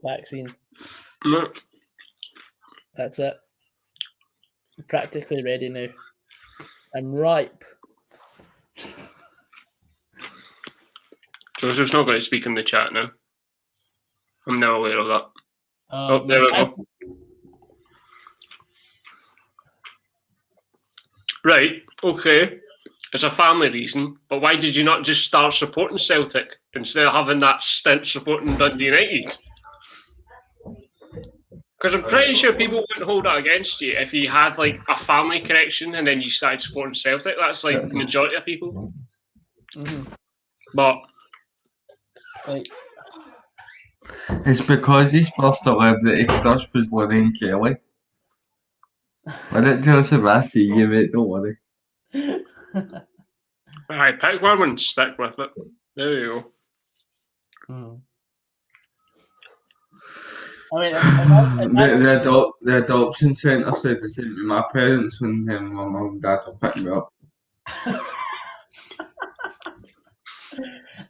vaccine. That's it. I'm practically ready now. I'm ripe. Joseph's not going to speak in the chat now. I'm now aware of that. There we go. Right, okay. It's a family reason, but why did you not just start supporting Celtic instead of having that stint supporting Dundee United? Because I'm pretty sure people wouldn't hold it against you if you had a family connection and then you started supporting Celtic. That's the majority of people. But it's because his first celebrity crush was Lorraine Kelly. I didn't Joseph, I see you, mate, don't worry. Alright, pick one and stick with it. There you go. I mean, the adoption centre said the same to my parents when my mum and dad were picking me up.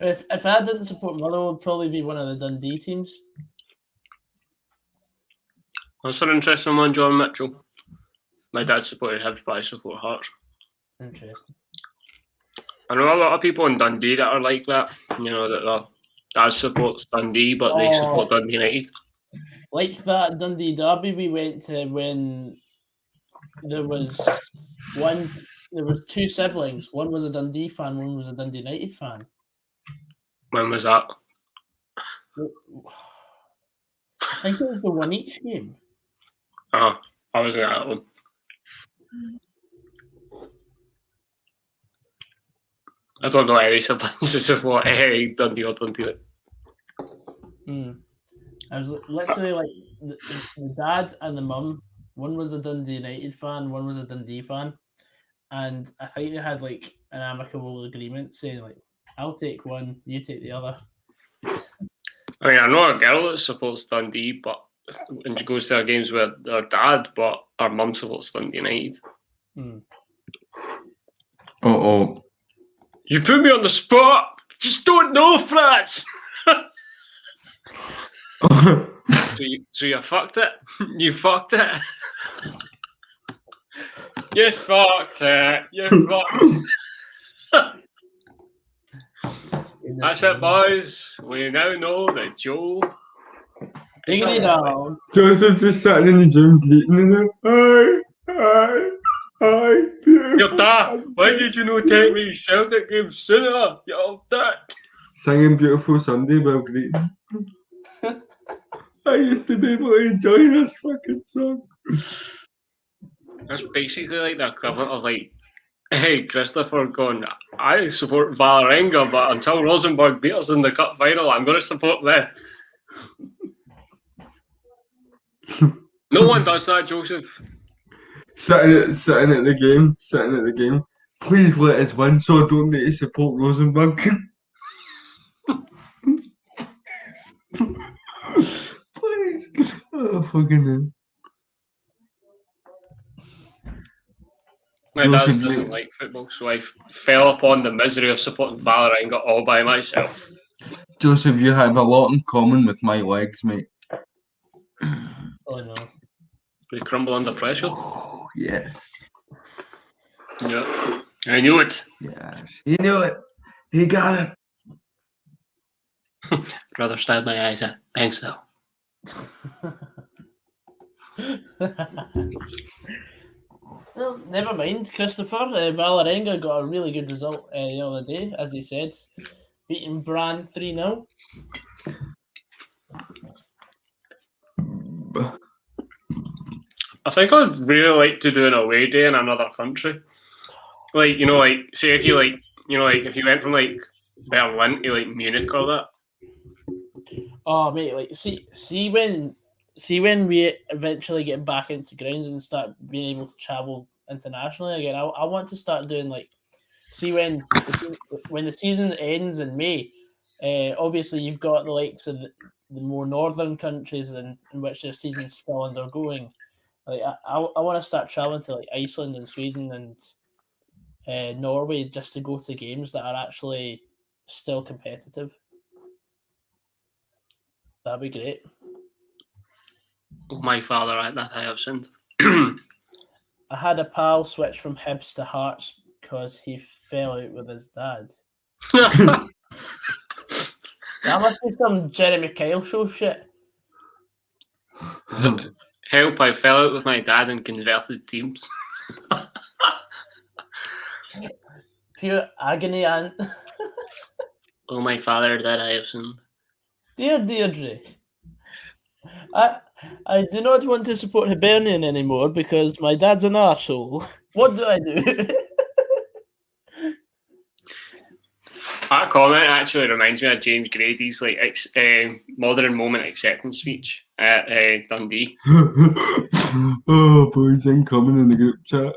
If I didn't support Motherwell, it would probably be one of the Dundee teams. That's an interesting one, John Mitchell. My dad supported HIBS, but I support Hearts. Interesting. I know a lot of people in Dundee that are like that. You know, that their dad supports Dundee, but they support Dundee United. Like that Dundee derby we went to when there were two siblings. One was a Dundee fan, one was a Dundee United fan. When was that? I think it was the one each game. Oh, I wasn't at that one. I don't know any siblings who support Dundee or Dundee. I was literally the dad and the mum. One was a Dundee United fan, one was a Dundee fan, and I think they had an amicable agreement saying I'll take one, you take the other. I mean, I know a girl that supports Dundee, and she goes to her games with her dad, but her mum supports Dundee United. Oh. You put me on the spot. Just don't know, Frats. So you fucked it. You fucked it. You fucked it. You fucked. That's it, boys. We now know that Joe. Diggity down. Joseph just sat in the gym greeting and hi. Your dad, why did you not take me Celtic games sooner? You old dick. Singing Beautiful Sunday while greeting. I used to be able to enjoy this fucking song. That's basically like the equivalent of like, hey, Christopher going, I support Valerenga, but until Rosenborg beat us in the cup final, I'm going to support them. No one does that, Joseph. Sitting at the game. Please let us win so I don't need to support Rosenborg. Please. Oh, fucking hell. My dad doesn't like football, so I fell upon the misery of supporting Valerenga all by myself. Joseph, you have a lot in common with my legs, mate. Oh no. They crumble under pressure. Oh, yes. Yeah. I knew it. Yes. He knew it. He got it. I'd rather stab my eyes at. Thanks, though. Well, never mind, Christopher. Valerenga got a really good result the other day, as he said, beating Brann 3-0. I think I'd really like to do an away day in another country. Like, you know, like, say if you like, you know, like if you went from like Berlin to like Munich or that. Oh, mate, like, see when we eventually get back into grounds and start being able to travel internationally again, I want to start doing like, when the season ends in May, obviously you've got the likes of the more northern countries in which their season's still undergoing. Like I want to start traveling to like Iceland and Sweden and Norway just to go to games that are actually still competitive. That'd be great. Oh, my father, that I have sinned. I had a pal switch from Hibs to Hearts because he fell out with his dad. That must be some Jeremy Kyle show shit. Help, I fell out with my dad and converted teams. Pure agony, Aunt. Oh, my father, that I have sinned. Dear Deirdre, I do not want to support Hibernian anymore because my dad's an arsehole. What do I do? That comment actually reminds me of James Grady's like modern moment acceptance speech at Dundee. Oh, boys, incoming in the group chat.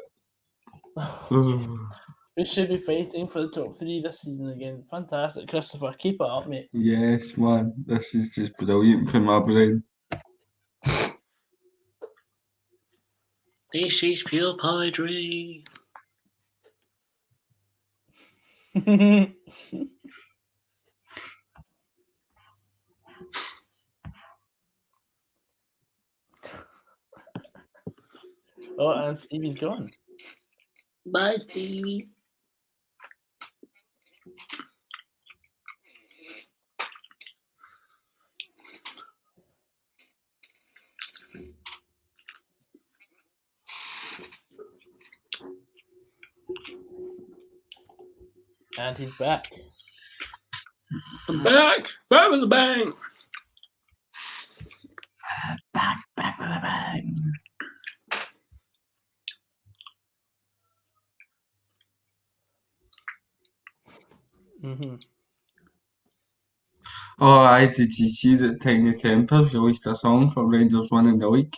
We should be fighting for the top 3 this season again. Fantastic, Christopher. Keep it up, mate. Yes, man. This is just brilliant from Aberdeen. This is pure poetry. Oh, and Stevie's gone. Bye, Stevie. And he's back. I'm back. Back with a bang. Back with a bang. Mm-hmm. Oh, did you see that Tiny Tempers released a song for Rangers winning the league?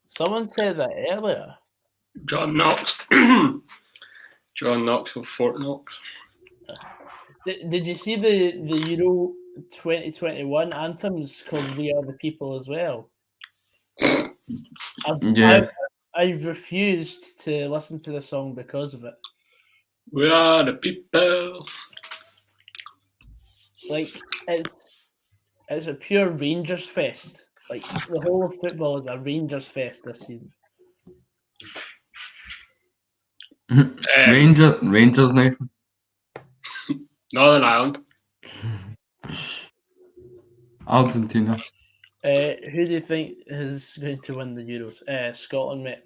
Someone said that earlier. John Knox. John Knox with Fort Knox. Did you see the Euro 2021 anthems called We Are the People as well? Yeah. I've refused to listen to the song because of it. We are the people. Like it's a pure Rangers fest. Like the whole of football is a Rangers fest this season. Rangers, Nathan. Northern Ireland. Argentina. Who do you think is going to win the Euros? Scotland, mate.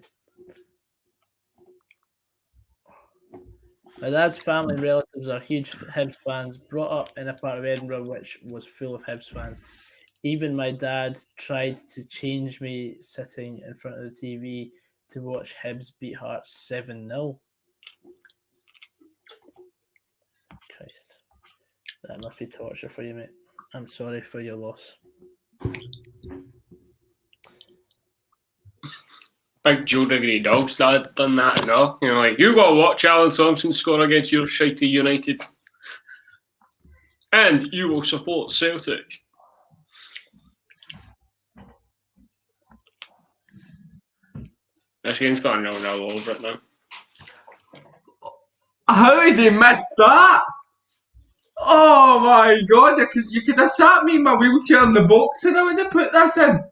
My dad's family and relatives are huge Hibs fans, brought up in a part of Edinburgh which was full of Hibs fans. Even my dad tried to change me sitting in front of the TV to watch Hibs beat Hearts 7-0. Christ. That must be torture for you, mate. I'm sorry for your loss. Big Joe Diggity Dog's dad done that and all. You know, like, you gotta watch Alan Thompson score against your shitey United. And you will support Celtic. This game's got a 0-0 over it now. How has he missed that? Oh my god, you could have sat me in my wheelchair in the box and I would have put this in.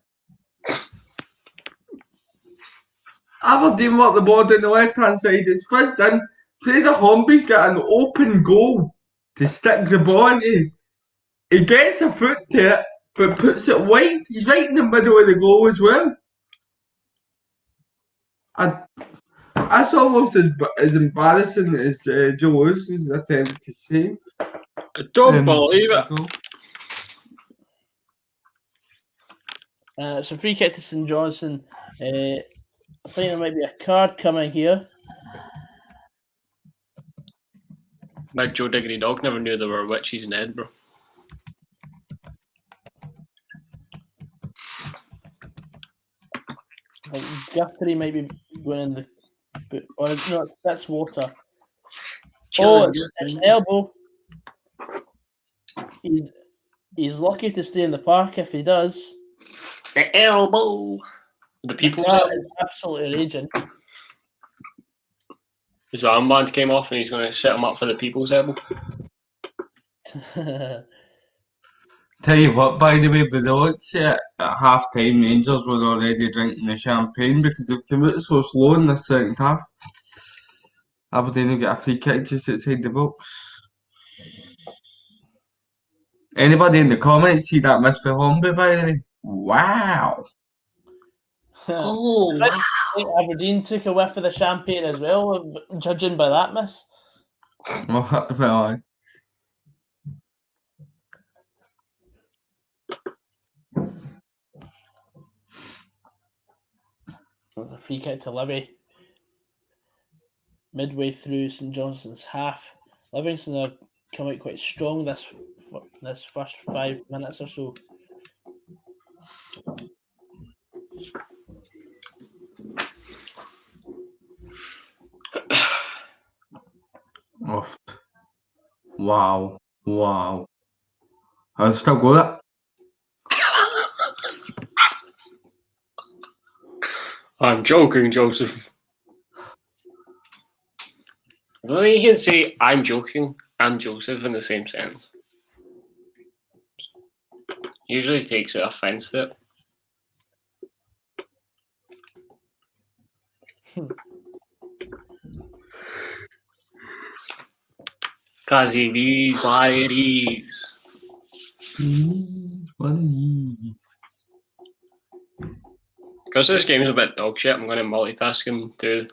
Aberdeen work the board on the left hand side, it's fizzed in. Fraser Hornby's got an open goal to stick the ball into. He gets a foot to it, but puts it wide. He's right in the middle of the goal as well. And that's almost as embarrassing as Joe Lewis's attempt to save. I don't believe it. It's a free kick to St Johnson. I think there might be a card coming here. Big Joe Diggity Dog never knew there were witches in Edinburgh. Like Guthrie might be going in the boot. Or no, that's water. Oh, an elbow. He's lucky to stay in the park if he does. The elbow. The people's That elbow. is absolutely raging. His armband came off and he's going to set him up for the people's elbow. Tell you what, by the way, by the looks at half time, Rangers were already drinking the champagne because they've come out so slow in the second half. Aberdeen will get a free kick just outside the box. Anybody in the comments see that miss for Hornby, by the way? Wow. Oh, I think Aberdeen took a whiff of the champagne as well, judging by that miss. Well, There's a free kick to Livy. Midway through St Johnson's half. Livingston have come out quite strong this first 5 minutes or so. off. Wow. I've still got it. I'm joking, Joseph. I don't think you can say I'm joking and Joseph in the same sentence. Usually takes offense to it. Cause it is what it is. Because this game is a bit dog shit, I'm going to multitask and do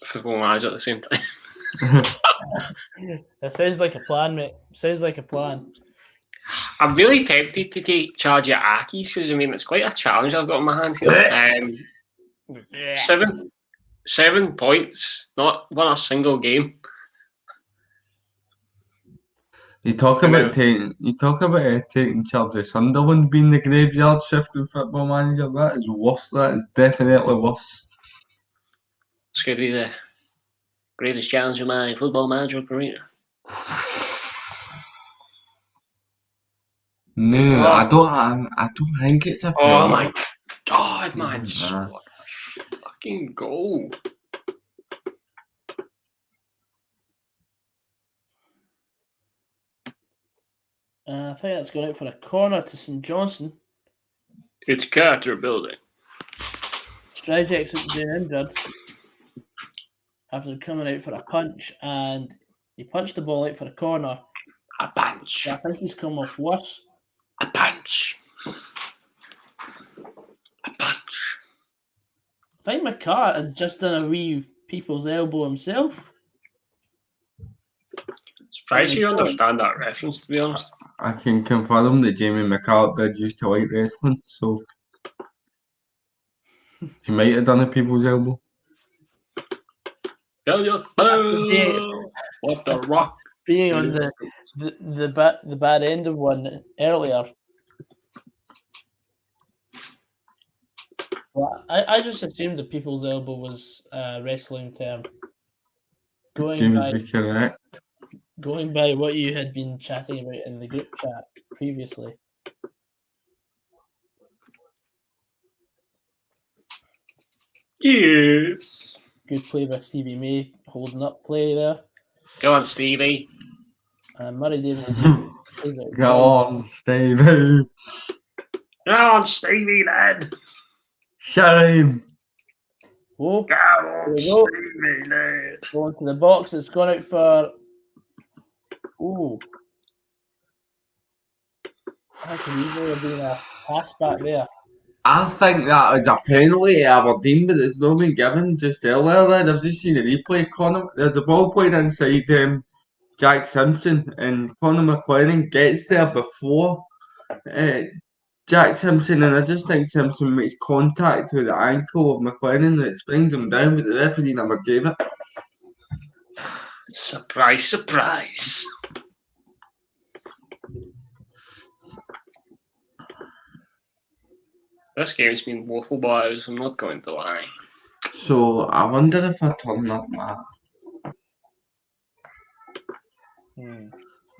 Football Manager at the same time. That sounds like a plan, mate. Sounds like a plan. I'm really tempted to take charge of Aki's because I mean it's quite a challenge I've got in my hands here. 7 points, not won a single game. You talk about taking charge of Sunderland being the graveyard shift in Football Manager. That is worse. That is definitely worse. It's going to be the greatest challenge of my Football Manager career. No, I don't think it's a. Oh my God, man! fucking go. I think that's going out for a corner to St Johnson. It's character building. Stryjek's been injured after coming out for a punch, and he punched the ball out for a corner. A punch. I think he's come off worse. A punch. A punch. I think McCart has just done a wee people's elbow himself. Surprised you understand that reference, to be honest. I can confirm that Jamie McCart did used to like wrestling, so he might have done a people's elbow. Tell your spell. What the rock? Being on the bad end of one earlier. Well, I just assumed the people's elbow was a wrestling term. Going by what you had been chatting about in the group chat previously. Yes. Good play by Stevie May, holding up play there. Go on, Stevie. And Murray Davis. Go on, Stevie. Go on, Stevie, then. Shame. Oh, Go on, Stevie, then. going to the box. It's gone out for. Ooh. That could easily have been a pass back there. I think that was a penalty at Aberdeen, but it's not been given just earlier. I've just seen a replay. There's a ball played inside Jack Simpson, and Conor McLaren gets there before Jack Simpson, and I just think Simpson makes contact with the ankle of McLaren, and it brings him down, but the referee never gave it. Surprise, surprise. This game's been woeful, boys. I'm not going to lie. So I wonder if I turn up my.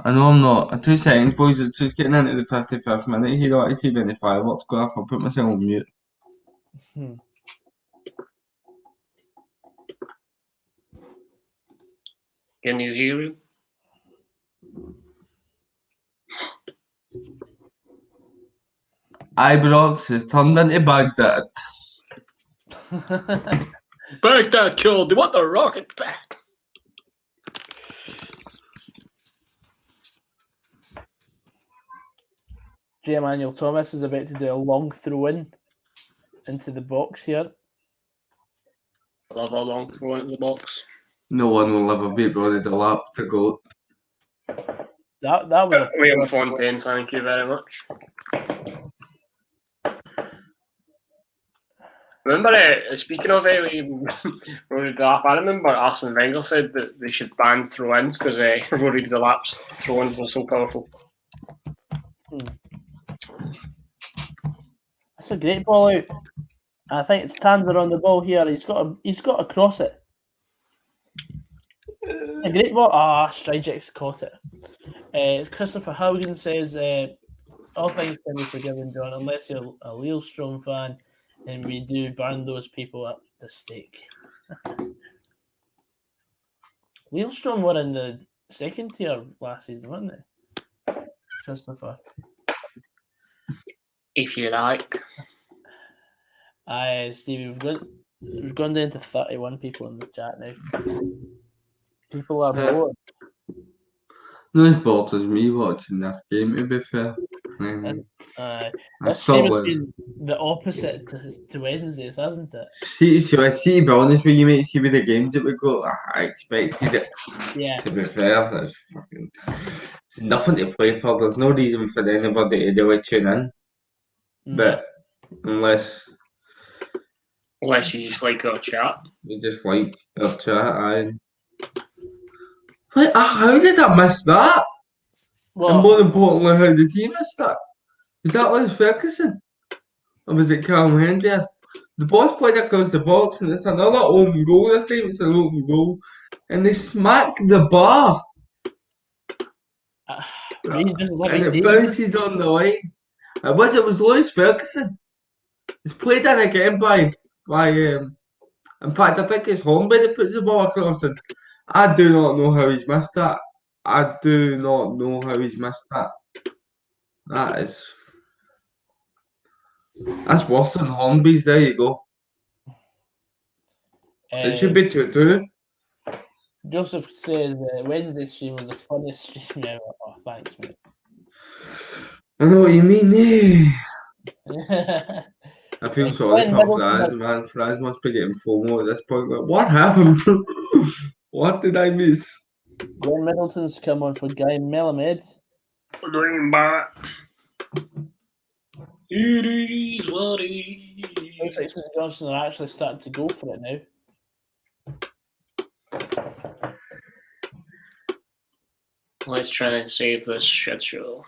I know I'm not. 2 seconds, boys. It's just getting into the 55th minute. You don't see any fireworks go off. I'll put myself on mute. Can you hear him? Ibrox has turned into Baghdad. Baghdad killed. They want the rocket back. J. Emmanuel Thomas is about to do a long throw in into the box here. I love a long throw into the box. No one will ever beat Roddy Delap, the GOAT. That was a Liam Fontaine, thank you very much. Remember, speaking of Rory Delap, I remember Arsene Wenger said that they should ban throw-ins because Rory Delap's throw-ins were so powerful. That's a great ball out. I think it's Tander on the ball here. He's got to cross it. A great ball. Stryjek's caught it. Christopher Haugen says, all things can be forgiven, John, unless you're a Lillestrøm fan, and we do burn those people at the stake. Lillestrøm were in the second tier last season, weren't they? Christopher. If you like. Stevie, we've gone down to 31 people in the chat now. People are bored. Not as bored as me watching this game, to be fair. This game has been the opposite to Wednesdays, hasn't it? See, to be honest with you, mate, see with the games that we got, I expected it. Yeah. To be fair, there's nothing to play for. There's no reason for anybody to really tune in. But unless you just like our chat. You just like our chat, how did I miss that? Well, and more importantly, how did he miss that? Was that Lewis Ferguson? Or was it Callum Hendry? The boss played across the box and it's another open goal this time. It's an open goal. And they smack the bar. And it bounces on the line. It was Lewis Ferguson. It's played in again by In fact, I think it's Hornby that puts the ball across, and I do not know how he's missed that. I do not know how he's missed that. That's worse than Hornby's. There you go. It should be 2-2. Joseph says Wednesday's stream was the funniest stream ever. Oh, thanks, mate. I know what you mean, eh? I I feel sorry for Fraz, man. Fraz must be getting FOMO at this point. Like, what happened? What did I miss? Glenn Middleton's come on for Guy Melamed. Going back. It is what it is. Looks like St Johnson are actually starting to go for it now. Let's try and save this shit show.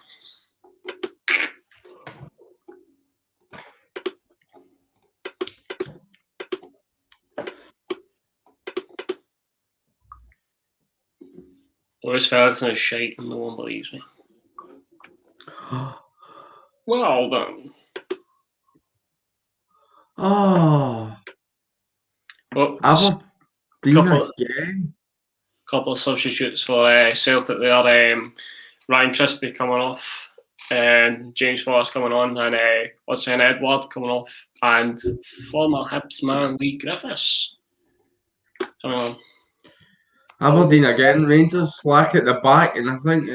Lewis Ferguson is shite and no one believes me. Well done. Oh. Well, again. Couple of substitutes for Celtic there. Ryan Christie coming off, and James Forrest coming on, and Edward coming off, and former HIBS man Lee Griffiths coming on. Aberdeen again. Rangers slack at the back, and I think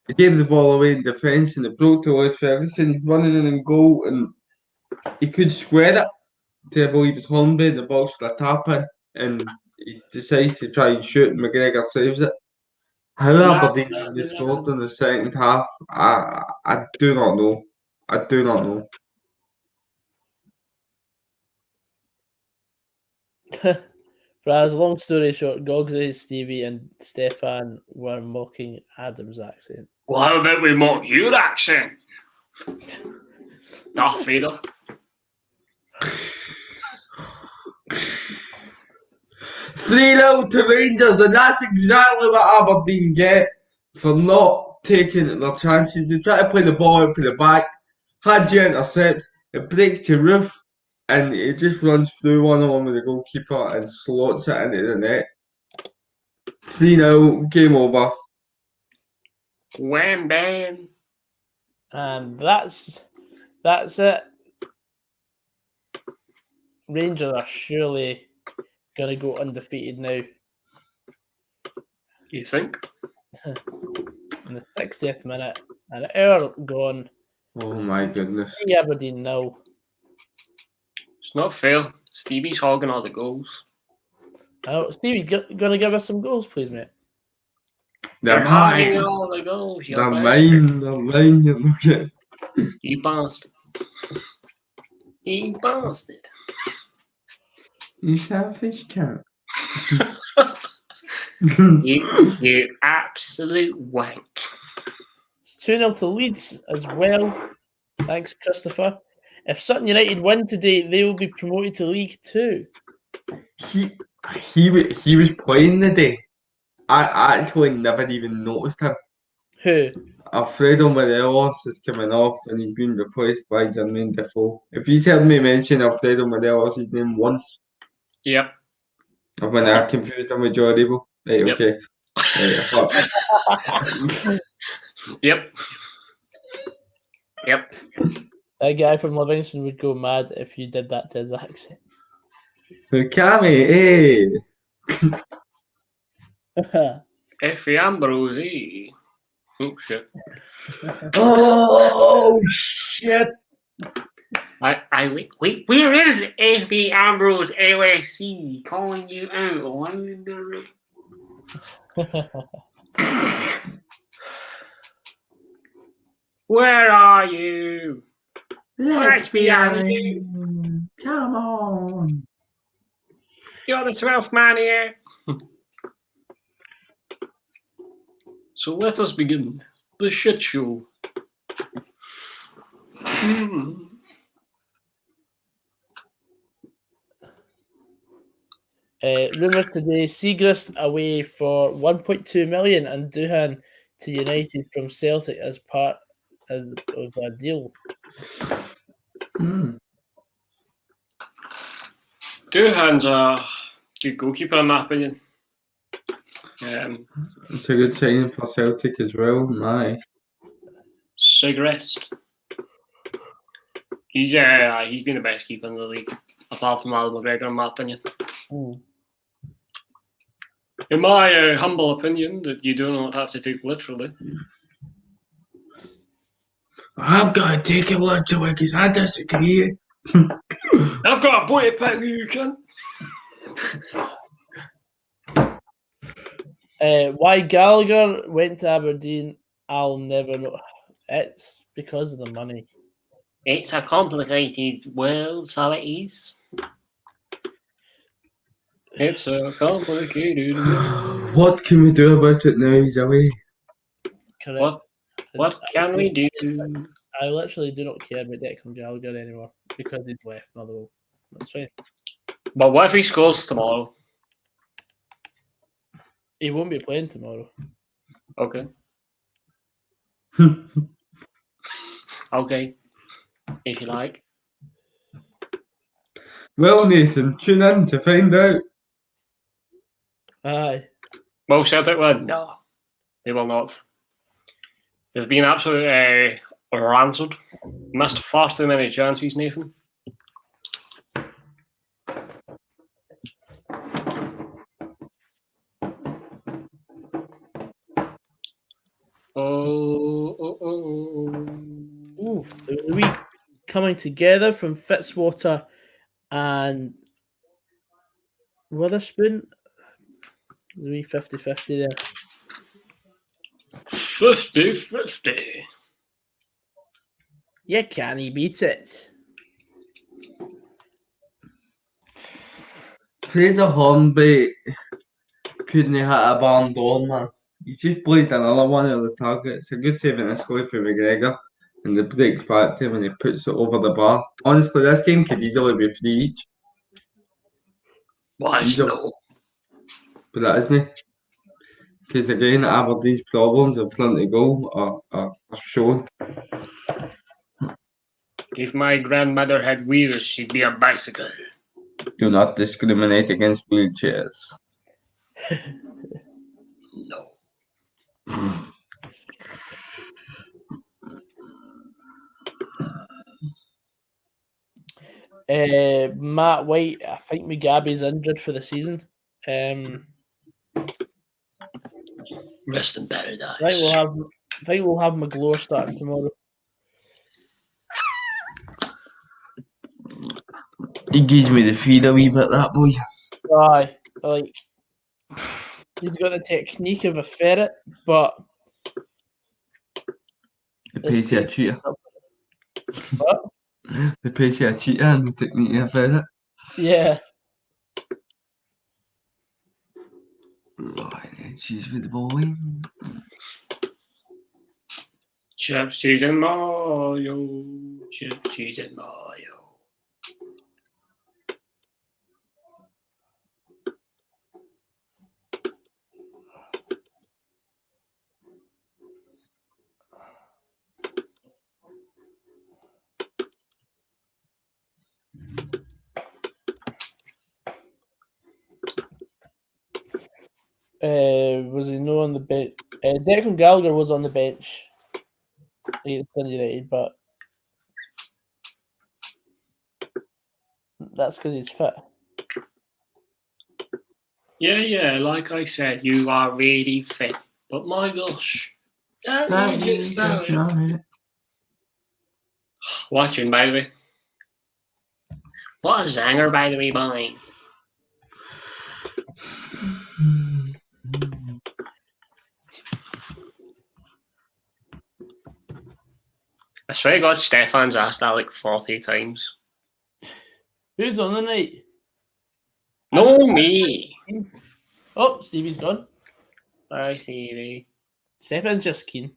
they gave the ball away in defence, and it broke to Lewis Ferguson. He's running in and goal, and he could square it to, I believe it's Hornby in the box for a tap in, and he decides to try and shoot, and McGregor saves it. How Aberdeen have scored in the second half, I do not know. I do not know. Fraz, long story short, Goggsy, Stevie, and Stefan were mocking Adam's accent. Well, how about we mock your accent? Darth Vader. 3-0 to Rangers, and that's exactly what Aberdeen get for not taking their chances. They try to play the ball out for the back. Hadji intercepts, it breaks to Roof, and it just runs through one-on-one with the goalkeeper and slots it into the net. 3-0, game over. Wham bam. And that's it. Rangers are surely going to go undefeated now. You think? In the 60th minute, an hour gone. Oh my goodness. Aberdeen now. It's not fair. Stevie's hogging all the goals. Stevie, going to give us some goals, please, mate? They're hogging mine. all the goals. They're mine. You look at. You bastard. You bastard. You selfish cunt. you absolute wank. It's 2-0 to Leeds as well. Thanks, Christopher. If Sutton United win today, they will be promoted to League 2. He was playing the day. I actually never even noticed him. Who? Alfredo Morelos is coming off and he's been replaced by Jermaine Defoe. If you heard me mention Alfredo Morelos' name once, yep. When I confused him with Joe Aribo. Right, yep. Okay. Right, yep. Yep. That guy from Livingston would go mad if you did that to his accent. So Cammy, Effie Ambrose. Oh shit. Oh shit. Wait, where is Effie Ambrose LSC calling you out on the Where are you? Let's be honest. Come on. You're the 12th man here. So let us begin the shit show. Rumours today: Seagrist away for 1.2 million and Doohan to United from Celtic as part of a deal. Doohan's Good goalkeeper, in my opinion. It's a good signing for Celtic as well. My Sigrist. He's been the best keeper in the league, apart from Alan McGregor, in my opinion. In my humble opinion, that you do not have to take literally. I've got to take it literally because I disagree. I've got a boy to pick you can. Why Gallagher went to Aberdeen, I'll never know. It's because of the money. It's a complicated world, so it is. It's a complicated world. What can we do about it now he's away? Correct. What can we do? I literally do not care about Declan Gallagher anymore because he's left Motherwell. That's fine. But what if he scores tomorrow? He won't be playing tomorrow. Okay. Okay. If you like. Well, Nathan, tune in to find out. Aye. Will Celtic win? No. They will not. They've been absolutely rancid. Missed far too many chances, Nathan. Ooh, the week coming together from Fitzwater and Witherspoon. The wee 50-50 there. 50-50. Yeah, can he beat it? Fraser Hornby couldn't hit a barn door, man. He just blazed another one at the target. It's a good save in this goal for McGregor. And the breaks back to him and he puts it over the bar. Honestly, this game could easily be 3 each. Why no? But that isn't it. Because again, Aberdeen's problems in front of goal are shown. If my grandmother had wheels, she'd be a bicycle. Do not discriminate against wheelchairs. No. Matt White, I think Mugabe's injured for the season. Rest in paradise. I think we'll have McGlure starting tomorrow. He gives me the feed a wee bit, that boy. Aye, like he's got the technique of a ferret, but The pace of a cheater. What? The pace of a cheater and the technique of a ferret. Yeah. Right then, she's with the ball in. Chips, cheese, and mayo. Chips, cheese, and mayo. Was he no on the bench? Declan Gallagher was on the bench against United, but that's because he's fit. Yeah, like I said, you are really fit. But my gosh. Watching, by the way. What a zanger, by the way, boys. I swear to God, Stefan's asked that like 40 times. Who's on the night? No, me. Oh, Stevie's gone. Bye, Stevie. Stefan's just keen.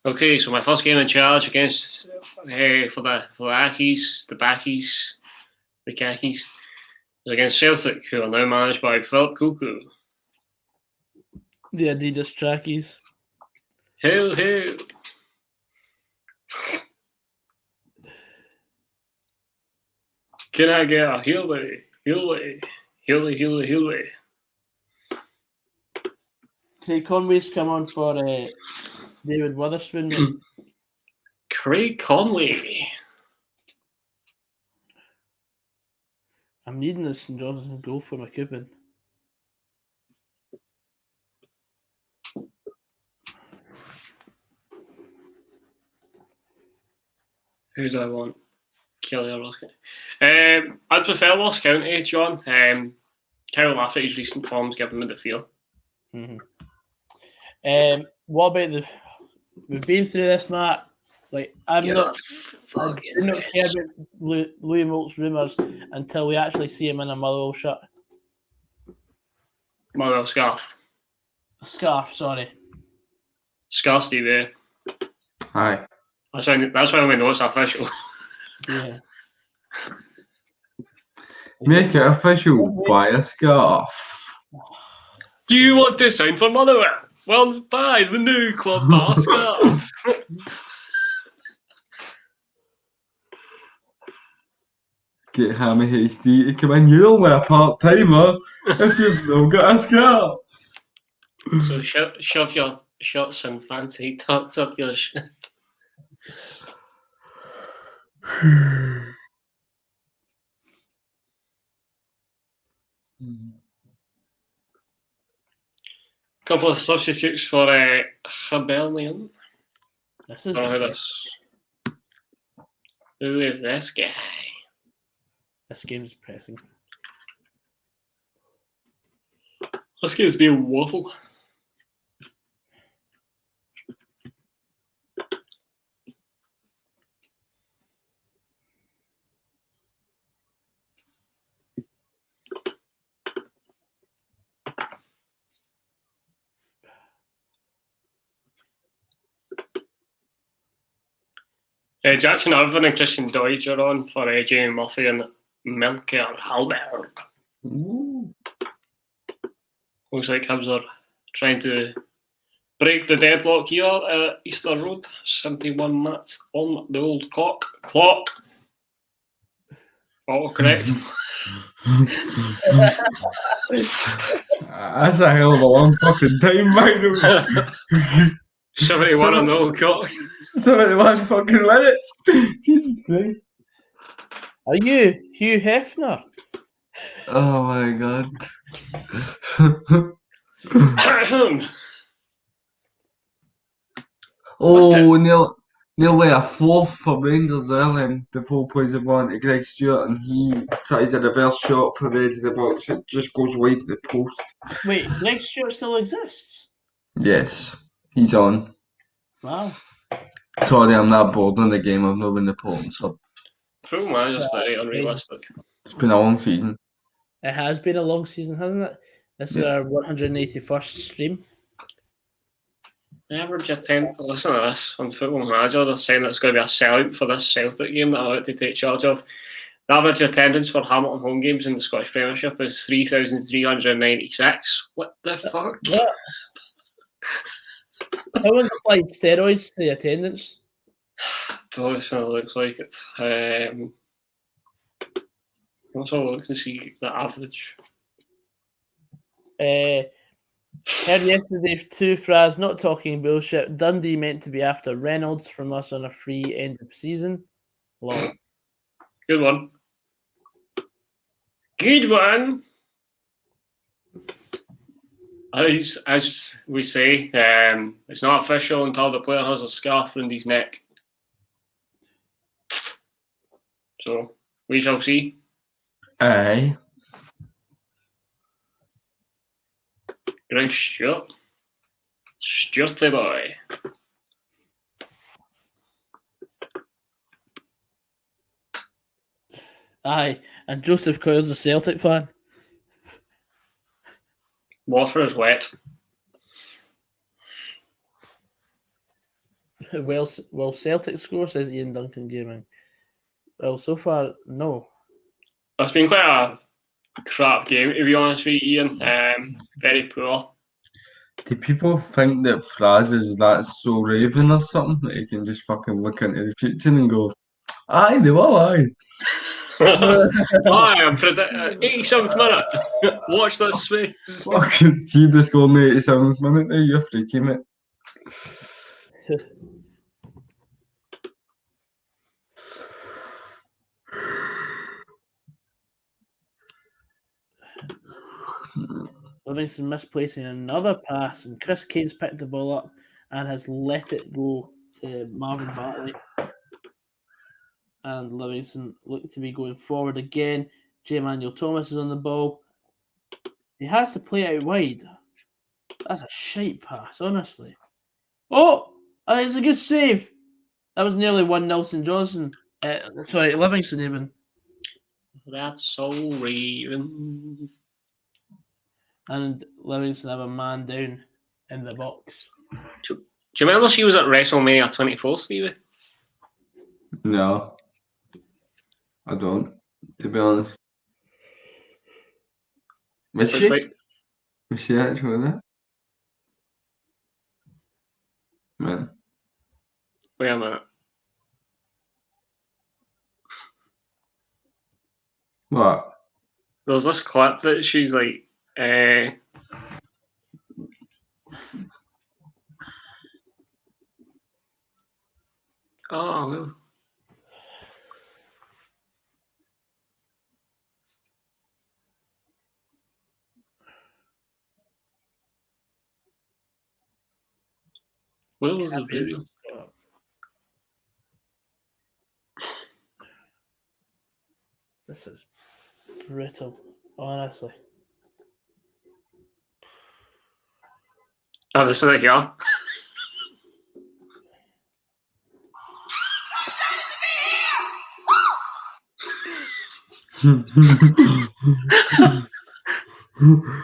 Okay, so my first game in charge against for the Ackies, the Backies, the Khakis, is against Celtic, who are now managed by Philip Cuckoo. The Adidas trackies. Hail, hail. Can I get a Healy? Healy? Healy, Healy, Healy. Craig Conway's come on for David Witherspoon, mate. Craig Conway. I'm needing this St Johnson goal for my coupon. Who do I want? Kelly or Ross County? I'd prefer Ross County, John. Kyle laughed at his recent forms, giving me the feel. Mm-hmm. What about we've been through this, Matt. Like, I do not care about Louis Moult's rumours until we actually see him in a Motherwell shirt. Motherwell scarf. Scarf, sorry. Scarf Stevie. Aye. That's why we know it's official. Yeah. Make it official. Buy a scarf. Do you want to sign for Motherwell? Well, buy the new club bar scarf. Get Hammy HD to come in. You'll wear a part-timer if you've not got a scarf. So shove your shorts and fancy tucks up your shit. Couple of substitutes for Aberdeen. This is Who is this guy? This game's depressing. This game's being waffle. Jackson Irvine and Christian Deutsch are on for Jamie Murphy and Melchior Hallberg. Looks like Hibs are trying to break the deadlock here at Easter Road. 71 minutes on the old clock. Auto correct. That's a hell of a long fucking time, by the way. 71 on the old clock. 71 fucking minutes. Jesus Christ. Are you Hugh Hefner? Oh my god. Nearly a fourth for Rangers there. The 4 points have gone to Greg Stewart, and he tries a reverse shot for the edge of the box. It just goes wide to the post. Wait, Greg Stewart still exists? Yes, he's on. Wow. Sorry, I'm not bored in the game. I've not been reporting, so. Full man is very unrealistic. It's been a long season. It has been a long season, hasn't it? This is our 181st stream. Average attendance. Listen to this on Football Manager. They're saying it's going to be a sellout for this Celtic game that I'm about to take charge of. The average attendance for Hamilton home games in the Scottish Premiership is 3,396. What the fuck? What? Someone's applied steroids to the attendance. That's what it looks like. Let's have a look to see the average. Heard yesterday too, Fraz, not talking bullshit. Dundee meant to be after Reynolds from us on a free end of season. Long. Good one. Good one. As we say, it's not official until the player has a scarf around his neck. So we shall see. Aye. Greg Stewart. Stewarty boy. Aye, and Joseph Coyle's a Celtic fan. Water is wet. Well, Celtic score, says Ian Duncan Gaming. Well, so far, no. It's been quite a crap game, to be honest with you, Ian. Very poor. Do people think that Fraz is that so raving or something that he can just fucking look into the future and go, aye, they will, aye? Hi, I'm 87th minute. Watch this space. Fucking see the score in the 87th minute now, you're freaking it. Livingston misplacing another pass, and Chris Kane's picked the ball up and has let it go to Marvin Bartley. And Livingston look to be going forward again. J. Manuel Thomas is on the ball. He has to play it out wide. That's a shite pass, honestly. Oh! I think it's a good save. That was nearly 1-0 St Johnson. Sorry, Livingston even. That's so Raven. And Livingston have a man down in the box. Do you remember she was at WrestleMania 24, Stevie? No. I don't, to be honest. Was she? Was she actually there? Man. Wait a minute. What? There's this clip that she's like, oh, well. Where was the video? This is brutal, honestly. Oh, this is it here.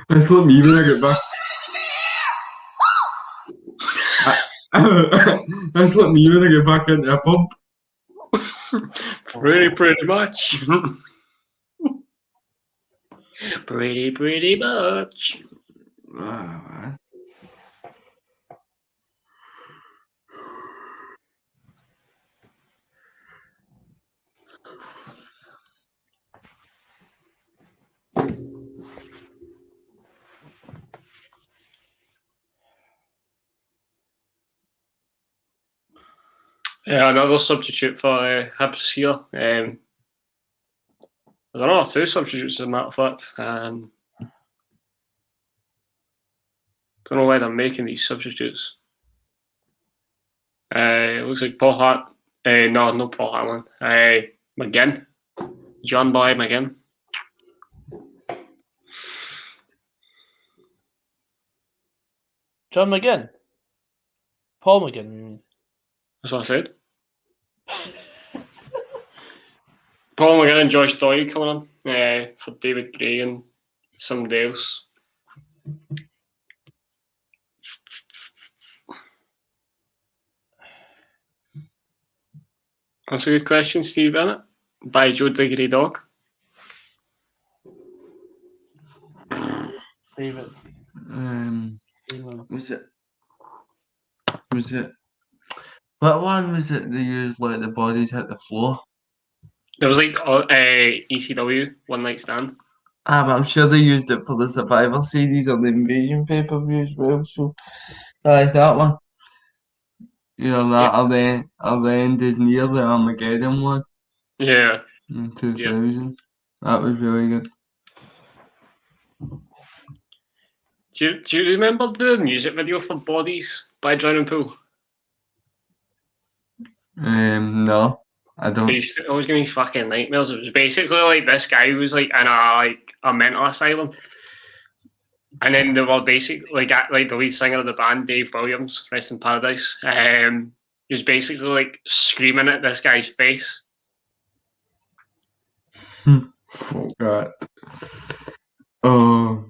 That's not me when I get back. That's not me when I get back into a pub. Pretty much. pretty much. Man. Yeah, another substitute for HIBS here. I don't know, 2 substitutes as a matter of fact. Don't know why they're making these substitutes. It looks like Paul Hart. No, not Paul Hartland. McGinn. John Boy McGinn. John McGinn. Paul McGinn. That's what I said. Paul McGinn and Josh Doyle coming on for David Gray and somebody else. That's a good question, Steve, isn't it? By Joe Diggory Dog. David. Was it? What one was it they used like the bodies hit the floor? There was like ECW One Night Stand. But I'm sure they used it for the Survivor series or the Invasion pay-per-view as well, so I like that one. You know that, or the end is near the Armageddon one. Yeah. In 2000. Yep. That was really good. Do you remember the music video for Bodies by Drowning Pool? No, I don't. It always gave me fucking nightmares. It was basically like this guy who was like in a mental asylum, and then they were basically like the lead singer of the band, Dave Williams, rest in paradise. He was basically like screaming at this guy's face. Oh God. Oh.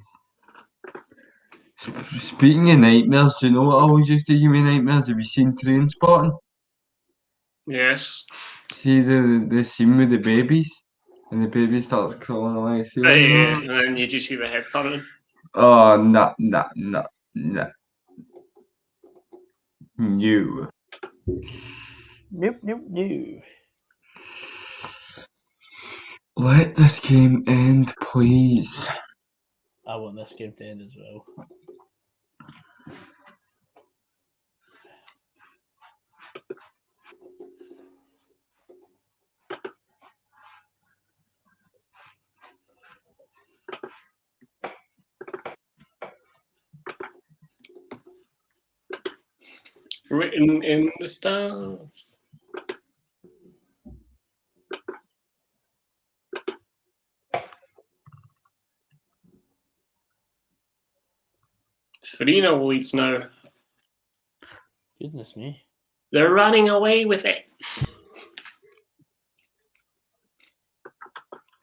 Speaking of nightmares, do you know what always used to give me nightmares? Have you seen Trainspotting? Yes. See the scene with the babies? And the baby starts crawling away. See what Yeah, and then you just see the head turning. Oh, no. New. Nope. Let this game end, please. I want this game to end as well. Written in the stars. Serena leads now. Goodness me. They're running away with it.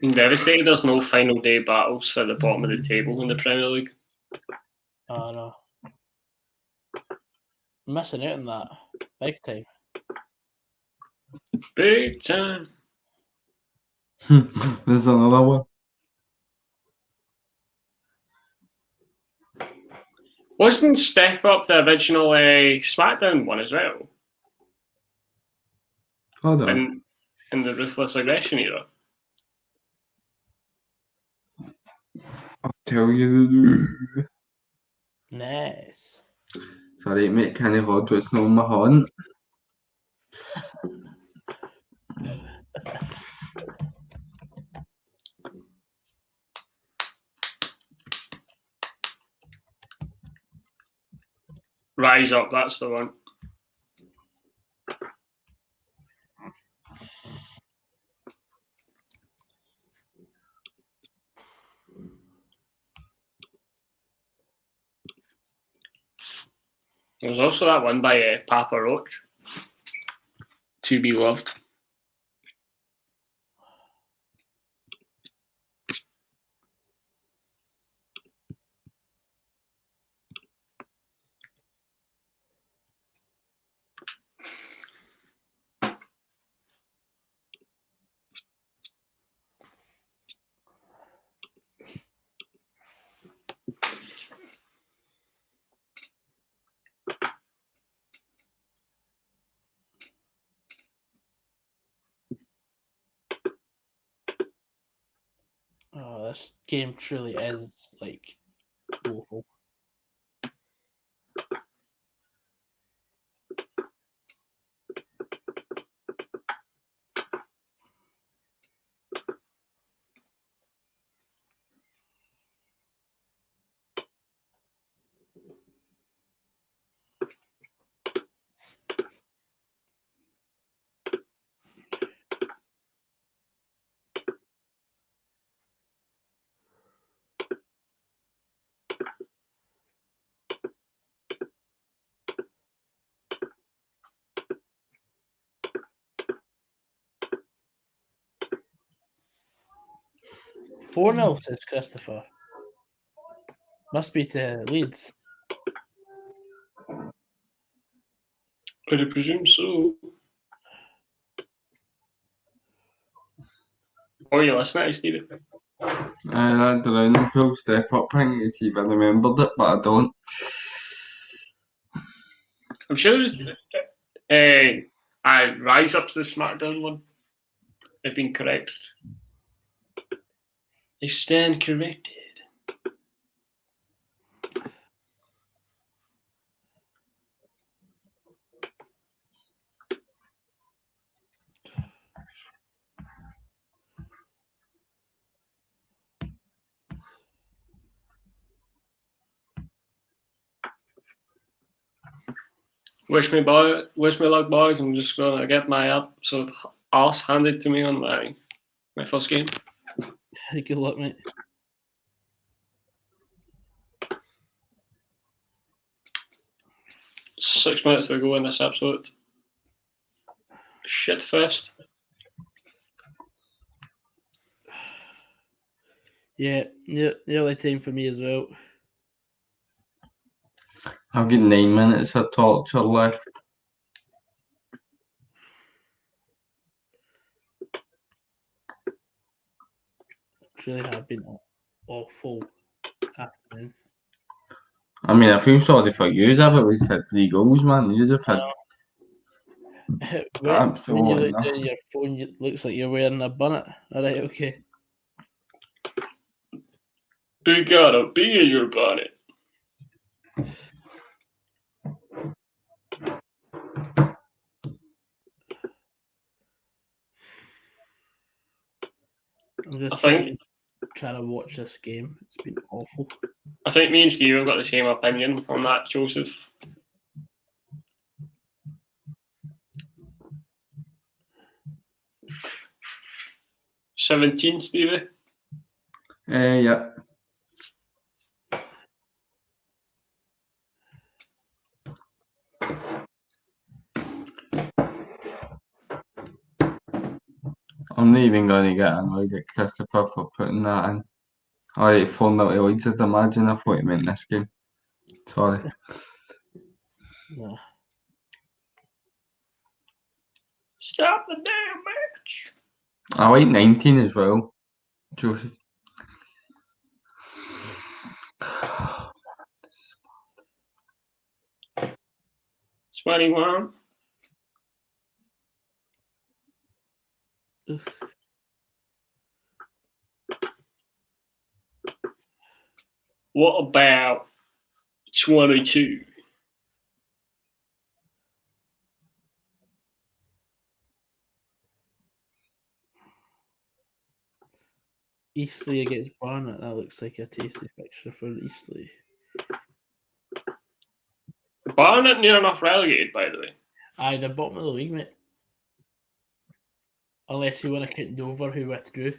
I'm devastated there's no final day battles at the bottom of the table in the Premier League. Oh no. I'm missing out on that. Big time. Big time. There's another one. Wasn't Step Up the original SmackDown one as well? Hold on. In the Ruthless Aggression era? I'll tell you. Nice. Sorry, mate, can't hold what's not on my horn. Rise Up, that's the one. There was also that one by Papa Roach. To Be Loved. Oh, this game truly is like awful. Four 0 says Christopher. Must be to Leeds. I would presume so. Oh, you listening to Stevie? That drowning pool step up thing, you see if I remembered it, but I don't. I'm sure it was Rise Up to the SmackDown one. I've been corrected. I stand corrected. Wish me luck, boys. I'm just gonna get my absolute ass handed to me on my first game. Good luck, mate. Six minutes to go in this absolute shit fest. Yeah, nearly time for me as well. I've got 9 minutes of torture left. Truly have been an awful afternoon. I mean, I feel sorry for you, but we had 3 goals, man. You have had when you absolutely look down your phone, it looks like you're wearing a bonnet. All right, okay. You got a bee in your bonnet. I'm just trying to watch this game. It's been awful. I think me and Steve have got the same opinion on that, Joseph. $17, Stevie? Yeah. I'm not even going to get annoyed at Christopher for putting that in. Alright, 4-0 to Leeds, I'd imagine. I thought he meant this game. Sorry. No. Stop the damn match. I like 19 as well, Joseph. $21. What about 22? Eastleigh against Barnet. That looks like a tasty fixture for Eastleigh. Barnet near enough relegated, by the way. Aye, they're bottom of the league, mate. Unless you want to count Dover, who withdrew.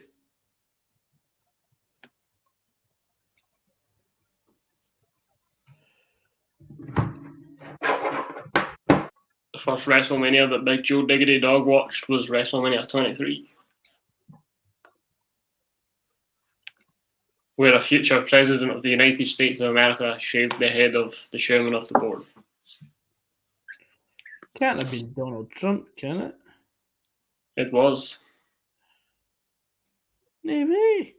The first WrestleMania that Big Joe Diggity Dog watched was WrestleMania 23. Where a future president of the United States of America shaved the head of the chairman of the board. Can't have been Donald Trump, can it? It was. Maybe.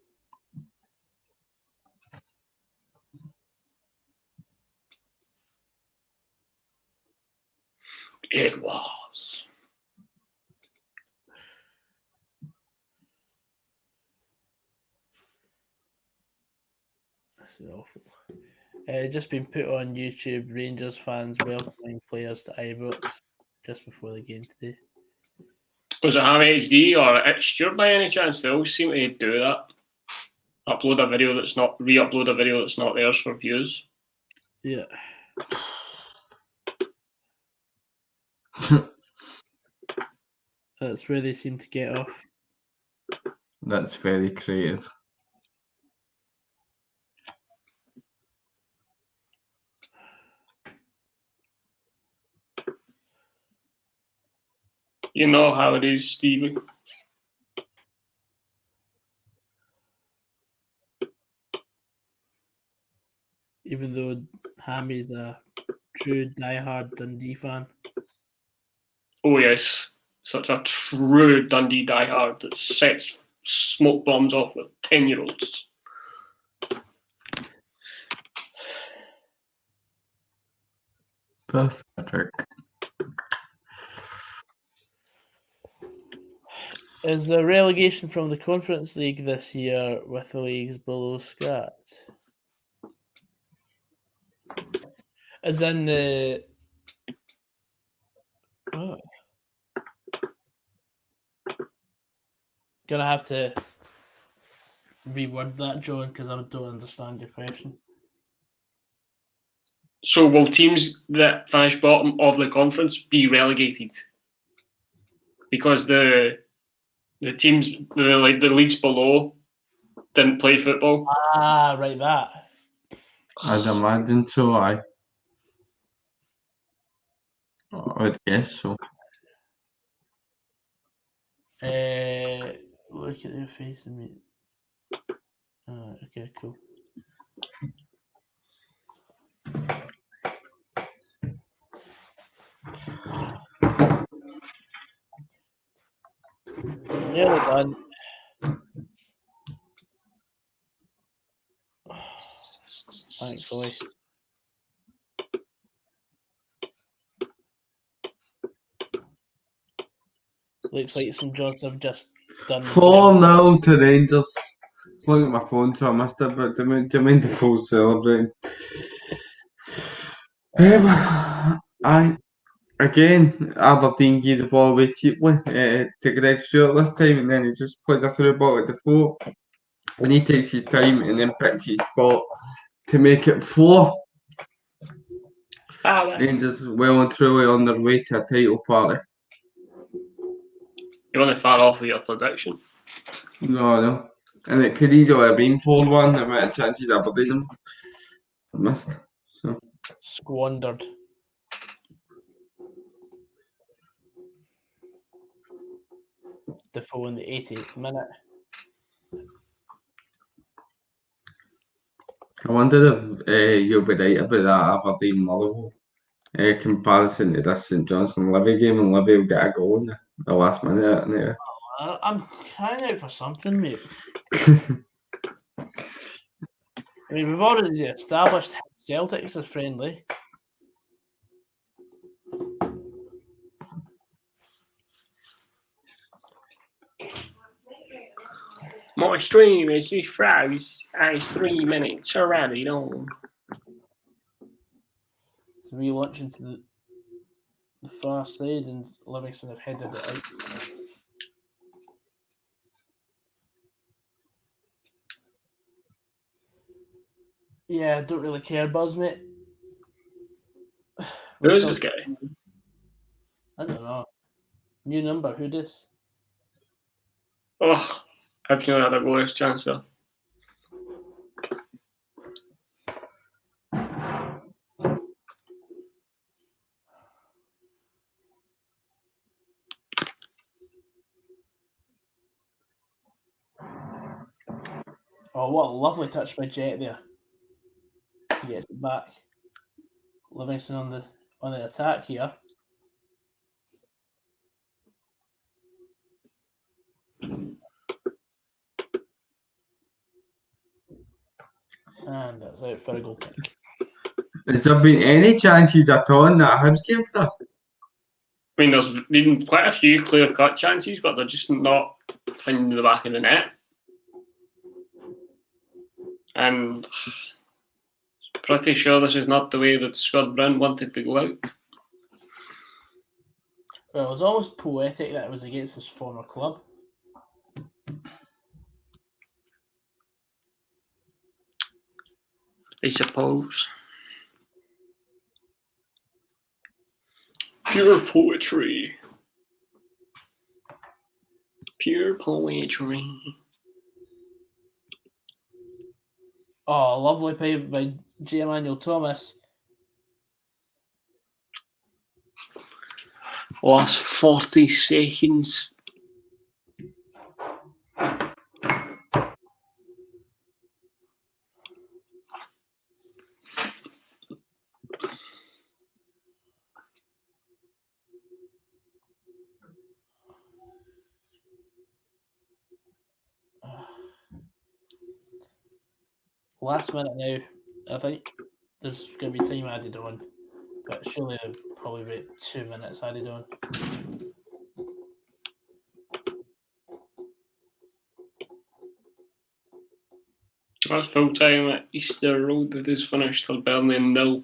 It was. This is awful. Just been put on YouTube. Rangers fans welcoming players to Ibrox just before the game today. Was it Ham HD or It's Stuart by any chance? They always seem to do that. Upload a video that's not, re-upload a video that's not theirs for views. Yeah. That's where they seem to get off. That's very creative. You know how it is, Stevie. Even though Hammy's a true diehard Dundee fan. Oh yes, such a true Dundee diehard that sets smoke bombs off with 10-year-olds. Pathetic. Is the relegation from the Conference League this year with the leagues below scratch? As in the... Oh. Gonna have to reword that, John, because I don't understand your question. So will teams that finish bottom of the conference be relegated? Because the teams, the leagues below didn't play football. Ah, right, that. I'd imagine so, I would guess so. Look at your face and me. Okay, cool. Nearly done. Thankfully. Looks like St John's have just done the 4-0 to Rangers. looking at my phone, so I missed it, but do you mind the full celebrating? Again, Aberdeen gave the ball away cheaply to Greg Stewart this time, and then he just plays a through ball at the floor. And he takes his time and then picks his spot to make it 4. Rangers well and truly on their way to a title party. You're only far off with your prediction. No. And it could easily have been 4-1, the amount of chances Aberdeen missed. So. Squandered. Defoe in the 88th minute. I wonder if you'll be right about that Aberdeen Motherwell comparison to this St Johnstone Livy game, and Livy will get a goal in the last minute. Anyway. I'm crying out for something, mate. I mean, we've already established Celtics as friendly. My stream is just froze as 3 minutes already on. So we launch into the far side, and Livingston have headed it out. Yeah, I don't really care, Buzz, mate. Who's this guy? I don't know. New number, who this? Oh, I hope you had a glorious chance there. Oh, what a lovely touch by Jet there. He gets it back. Livingston on the attack here. And that's out for a goal kick. Has there been any chances at all in that HIBS game for us? I mean, there's been quite a few clear-cut chances, but they're just not finding the back of the net. And pretty sure this is not the way that Scott Brown wanted to go out. Well, it was almost poetic that it was against his former club. I suppose. Pure poetry. Pure poetry. Oh, lovely play by J. Emmanuel Thomas. Last 40 seconds. Last minute now. I think there's going to be time added on, but surely probably about 2 minutes added on. That's full time at Easter Road. It is finished. Hibernian 0.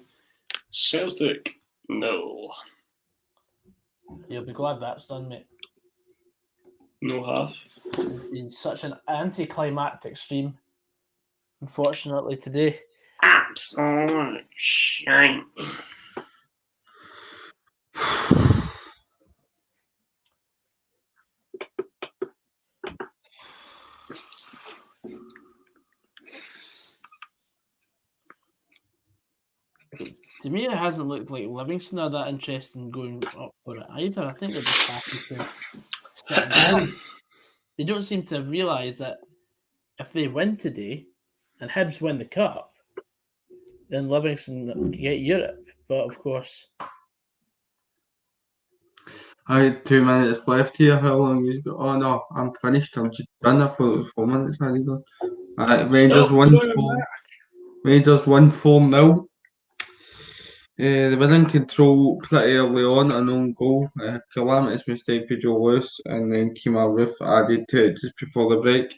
Celtic 0. You'll be glad that's done, mate. No half. It's been such an anticlimactic stream, unfortunately, today. Absolute shite. To me, it hasn't looked like Livingston are that interested in going up for it either. I think they're just happy to sit down. They don't seem to have realised that if they win today and Hibs win the cup, then Livingston get Europe. But of course, I had 2 minutes left here. How long you got? Oh no, I'm finished. I'm just done. I thought it was 4 minutes. Alright, Rangers 1-4. Rangers 1-4-0. They were in control pretty early on, an own goal, a calamitous mistake for Joe Lewis, and then Kemal Roof added to it just before the break.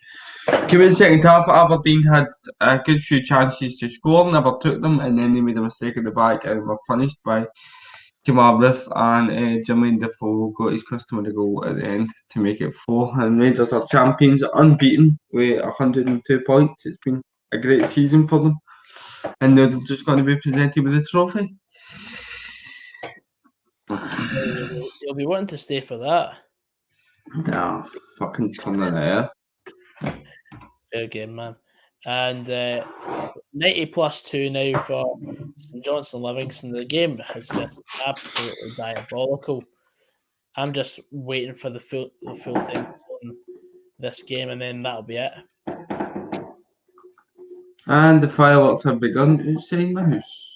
Came in the second half, Aberdeen had a good few chances to score, never took them, and then they made a mistake at the back and were punished by Kemal Roof, and Jermaine Defoe got his customary goal at the end to make it 4. And Rangers are champions, unbeaten with 102 points. It's been a great season for them, and they're just going to be presented with a trophy. You'll be wanting to stay for that. Nah, fucking turn it there. Fair game, man. And 90+2 now for St Johnstone Livingston. The game has just absolutely diabolical. I'm just waiting for the full time on this game, and then that'll be it. And the fireworks have begun. Who's saying mouse?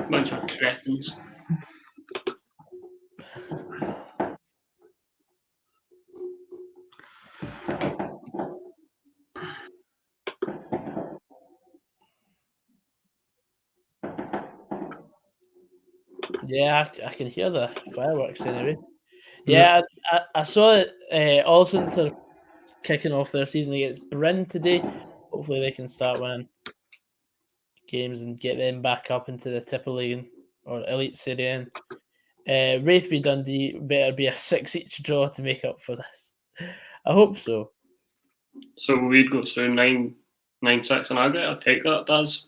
Bunch of cretins. Yeah, I can hear the fireworks anyway. Yeah, I saw it. Allsons are kicking off their season against Bryn today. Hopefully they can start winning games and get them back up into the Tipper League or Elite Serie A. Wraith v Dundee better be a 6 each draw to make up for this. I hope so. So we'd go through 9-6 on aggregate. I'll take that, Daz.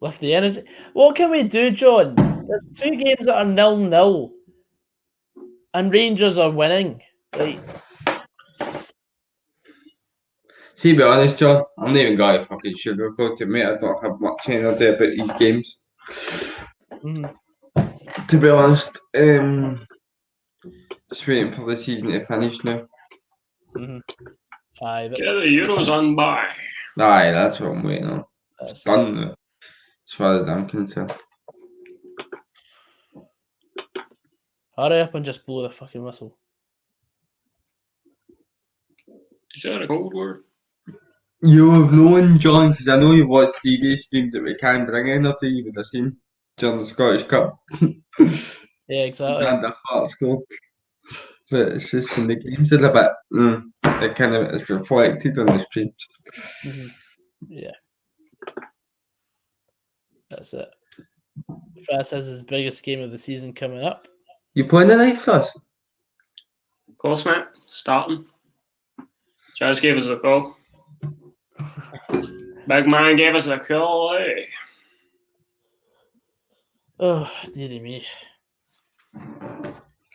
With the energy. What can we do, John? There's 2 games that are 0-0. And Rangers are winning. Like, see, to be honest, John, I'm not even going to fucking sugarcoat it, mate. I don't have much energy about these games. To be honest, just waiting for the season to finish now. Aye, Get the Euros on by. Aye, that's what I'm waiting on. It's done now, as far as I'm concerned. Hurry up and just blow the fucking whistle. Is that a cold word? You have known, John, because I know you've watched TV streams that we can't bring energy. You would have seen during the Scottish Cup. Yeah, exactly. And the Heart scored. But it's just when the games are a bit, it kind of is reflected on the streams. Yeah. That's it. Fras has his biggest game of the season coming up. You playing tonight, Fras? Of course, mate. Starting. Jazz gave us a call. Big man gave us a call, eh? Oh, dearie me.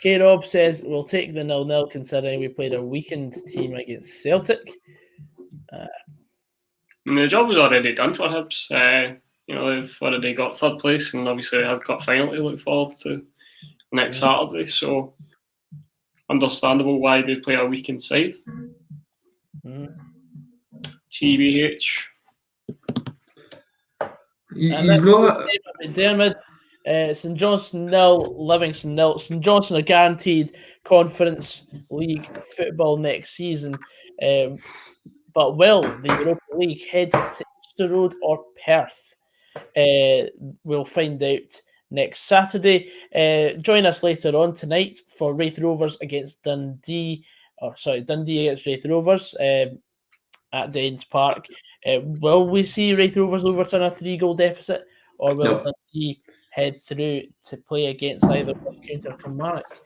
K-Rob says we'll take the 0-0 considering we played a weakened team against Celtic. And the job was already done for HIBS. They've already got 3rd place, and obviously they had got final to look forward to next Saturday. So understandable why they play a weakened side. TBH. Dermot, St Johnstone 0, Livingston 0. St Johnstone are guaranteed Conference League football next season. But will the Europa League head to Easter Road or Perth? We'll find out next Saturday. Join us later on tonight for Wraith Rovers against Dundee. Dundee against Wraith Rovers at Danes Park. Will we see Wraith Rovers overturn a 3-goal deficit, or will Dundee head through to play against either County or Kilmarnock,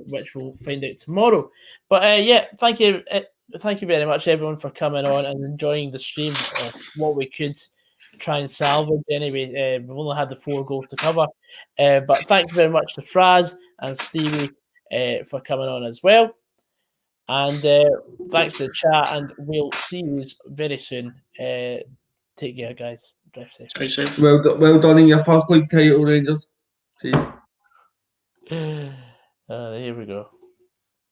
which we'll find out tomorrow. But thank you very much, everyone, for coming on and enjoying the stream of what we could try and salvage. Anyway, we've only had the 4 goals to cover, but thank you very much to Fraz and Stevie for coming on as well. And thanks to the chat, and we'll see you very soon. Take care, guys. Drive safe. Stay safe. Well done in your 1st league title, Rangers. See you. Here we go.